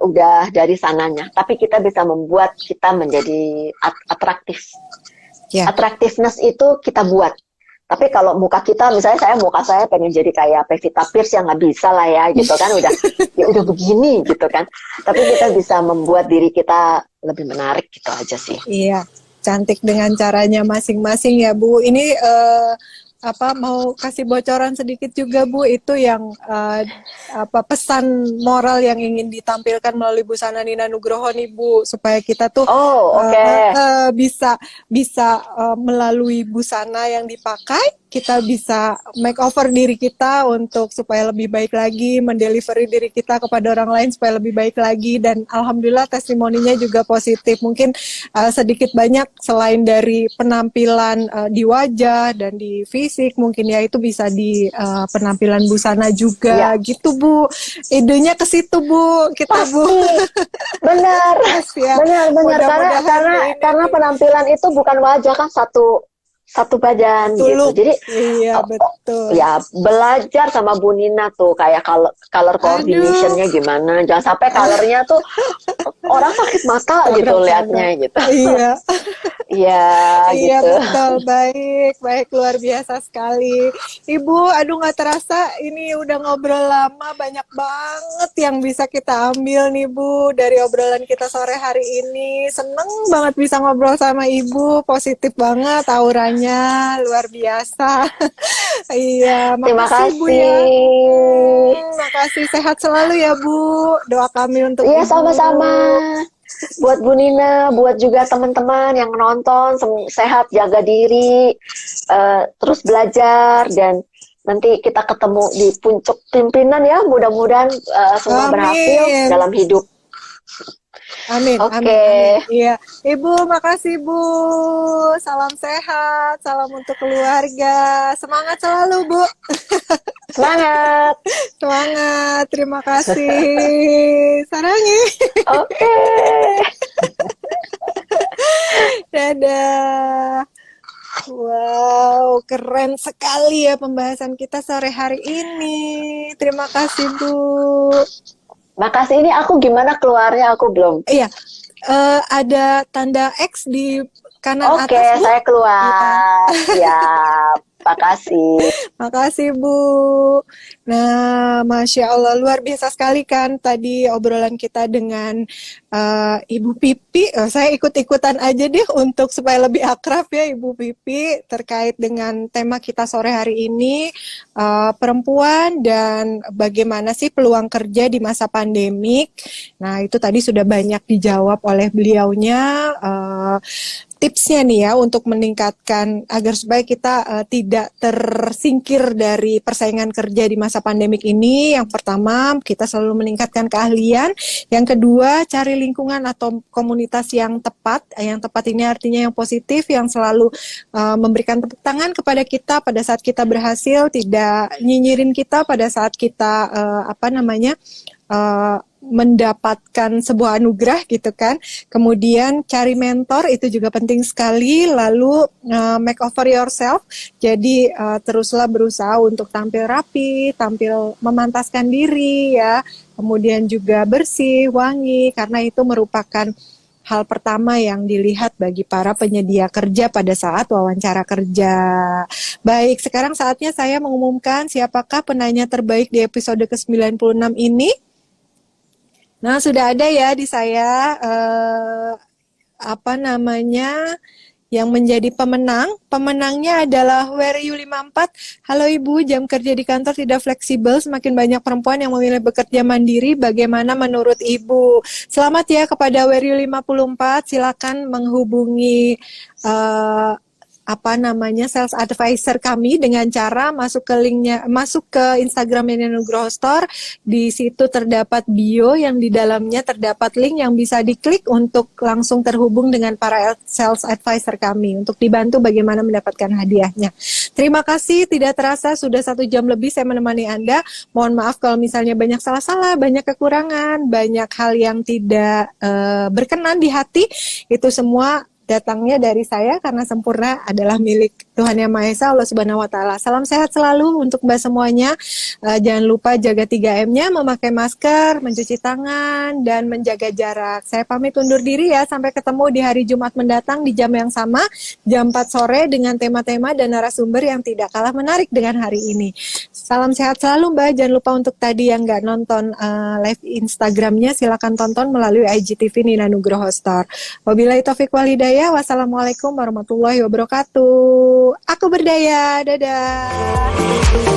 udah dari sananya, tapi kita bisa membuat kita menjadi atraktif. Attractiveness itu kita buat. Tapi kalau muka kita, misalnya muka saya pengen jadi kayak Pevita Pierce, yang nggak bisa lah ya gitu kan, udah begini gitu kan. Tapi kita bisa membuat diri kita lebih menarik gitu aja sih. cantik dengan caranya masing-masing ya Bu. Ini mau kasih bocoran sedikit juga Bu, itu yang pesan moral yang ingin ditampilkan melalui busana Nina Nugroho nih Bu, supaya kita tuh Oh, oke. bisa melalui busana yang dipakai kita bisa make over diri kita untuk supaya lebih baik lagi, mendelivery diri kita kepada orang lain supaya lebih baik lagi, dan alhamdulillah testimoninya juga positif. Mungkin sedikit banyak selain dari penampilan di wajah dan di fisik, mungkin ya itu bisa di penampilan busana juga gitu Bu. Idenya ke situ Bu, kita Bu. Benar. Ya. Benar karena penampilan itu bukan wajah kan, satu badan Tuluk. gitu. Jadi betul. Ya belajar sama Bu Nina tuh kayak color coordination-nya gimana. Jangan sampai colornya tuh orang sakit mata gitu liatnya gitu. Iya. Iya gitu. betul, baik luar biasa sekali Ibu. Aduh nggak terasa ini udah ngobrol lama, banyak banget yang bisa kita ambil nih Bu dari obrolan kita sore hari ini. Seneng banget bisa ngobrol sama Ibu, positif banget auranya, luar biasa. Iya, Terima kasih Bu ya. Makasih, sehat selalu ya Bu. Doa kami untuk Ibu. Iya sama-sama. Buat Bu Nina, buat juga teman-teman yang nonton, sehat, jaga diri, terus belajar, dan nanti kita ketemu di puncak pimpinan ya. Mudah-mudahan semua berhasil dalam hidup. Amin. Amin. Iya, Ibu, makasih Bu. Salam sehat, salam untuk keluarga. Semangat selalu Bu. Semangat. Terima kasih. Sarangi. Oke. Dadah. Wow, keren sekali ya pembahasan kita sore hari ini. Terima kasih Bu. Makasih. Ini aku gimana keluarnya? Aku belum. Iya, ada tanda X di kanan atas. Oke, saya keluar. Siap. Makasih Bu. Nah, Masya Allah, luar biasa sekali kan tadi obrolan kita dengan Ibu Pipi. Saya ikut-ikutan aja deh untuk supaya lebih akrab ya Ibu Pipi, terkait dengan tema kita sore hari ini, perempuan dan bagaimana sih peluang kerja di masa pandemik. Nah, itu tadi sudah banyak dijawab oleh beliaunya. Tipsnya nih ya untuk meningkatkan agar supaya kita tidak tersingkir dari persaingan kerja di masa pandemik ini. Yang pertama, kita selalu meningkatkan keahlian. Yang kedua, cari lingkungan atau komunitas yang tepat. Yang tepat ini artinya yang positif, yang selalu memberikan tepuk tangan kepada kita pada saat kita berhasil, tidak nyinyirin kita pada saat kita mendapatkan sebuah anugerah gitu kan. Kemudian cari mentor, itu juga penting sekali. Lalu make over yourself, jadi teruslah berusaha untuk tampil rapi, tampil memantaskan diri ya. Kemudian juga bersih, wangi, karena itu merupakan hal pertama yang dilihat bagi para penyedia kerja pada saat wawancara kerja. Baik, sekarang saatnya saya mengumumkan siapakah penanya terbaik di episode ke-96 ini. Nah, sudah ada ya di saya yang menjadi pemenang. Pemenangnya adalah Weru54. Halo Ibu, jam kerja di kantor tidak fleksibel, semakin banyak perempuan yang memilih bekerja mandiri. Bagaimana menurut Ibu? Selamat ya kepada Weru54. Silakan menghubungi sales advisor kami dengan cara masuk ke Instagram Nina Nugroho Store. Di situ terdapat bio yang di dalamnya terdapat link yang bisa diklik untuk langsung terhubung dengan para sales advisor kami untuk dibantu bagaimana mendapatkan hadiahnya. Terima kasih, tidak terasa sudah 1 jam lebih saya menemani Anda. Mohon maaf kalau misalnya banyak salah-salah, banyak kekurangan, banyak hal yang tidak berkenan di hati. Itu semua datangnya dari saya karena sempurna adalah milik Tuhan Yang Maha Esa, Allah Subhanahu wa Ta'ala. Salam sehat selalu untuk Mbak semuanya. Jangan lupa jaga 3M-nya, memakai masker, mencuci tangan, dan menjaga jarak. Saya pamit undur diri ya, sampai ketemu di hari Jumat mendatang di jam yang sama, jam 4 sore dengan tema-tema dan narasumber yang tidak kalah menarik dengan hari ini. Salam sehat selalu Mbak. Jangan lupa untuk tadi yang nggak nonton live Instagramnya, silakan tonton melalui IGTV Nina Nugroho Store. Wabillahi taufiq wal hidayah. Wassalamualaikum warahmatullahi wabarakatuh. Aku berdaya. Dadah.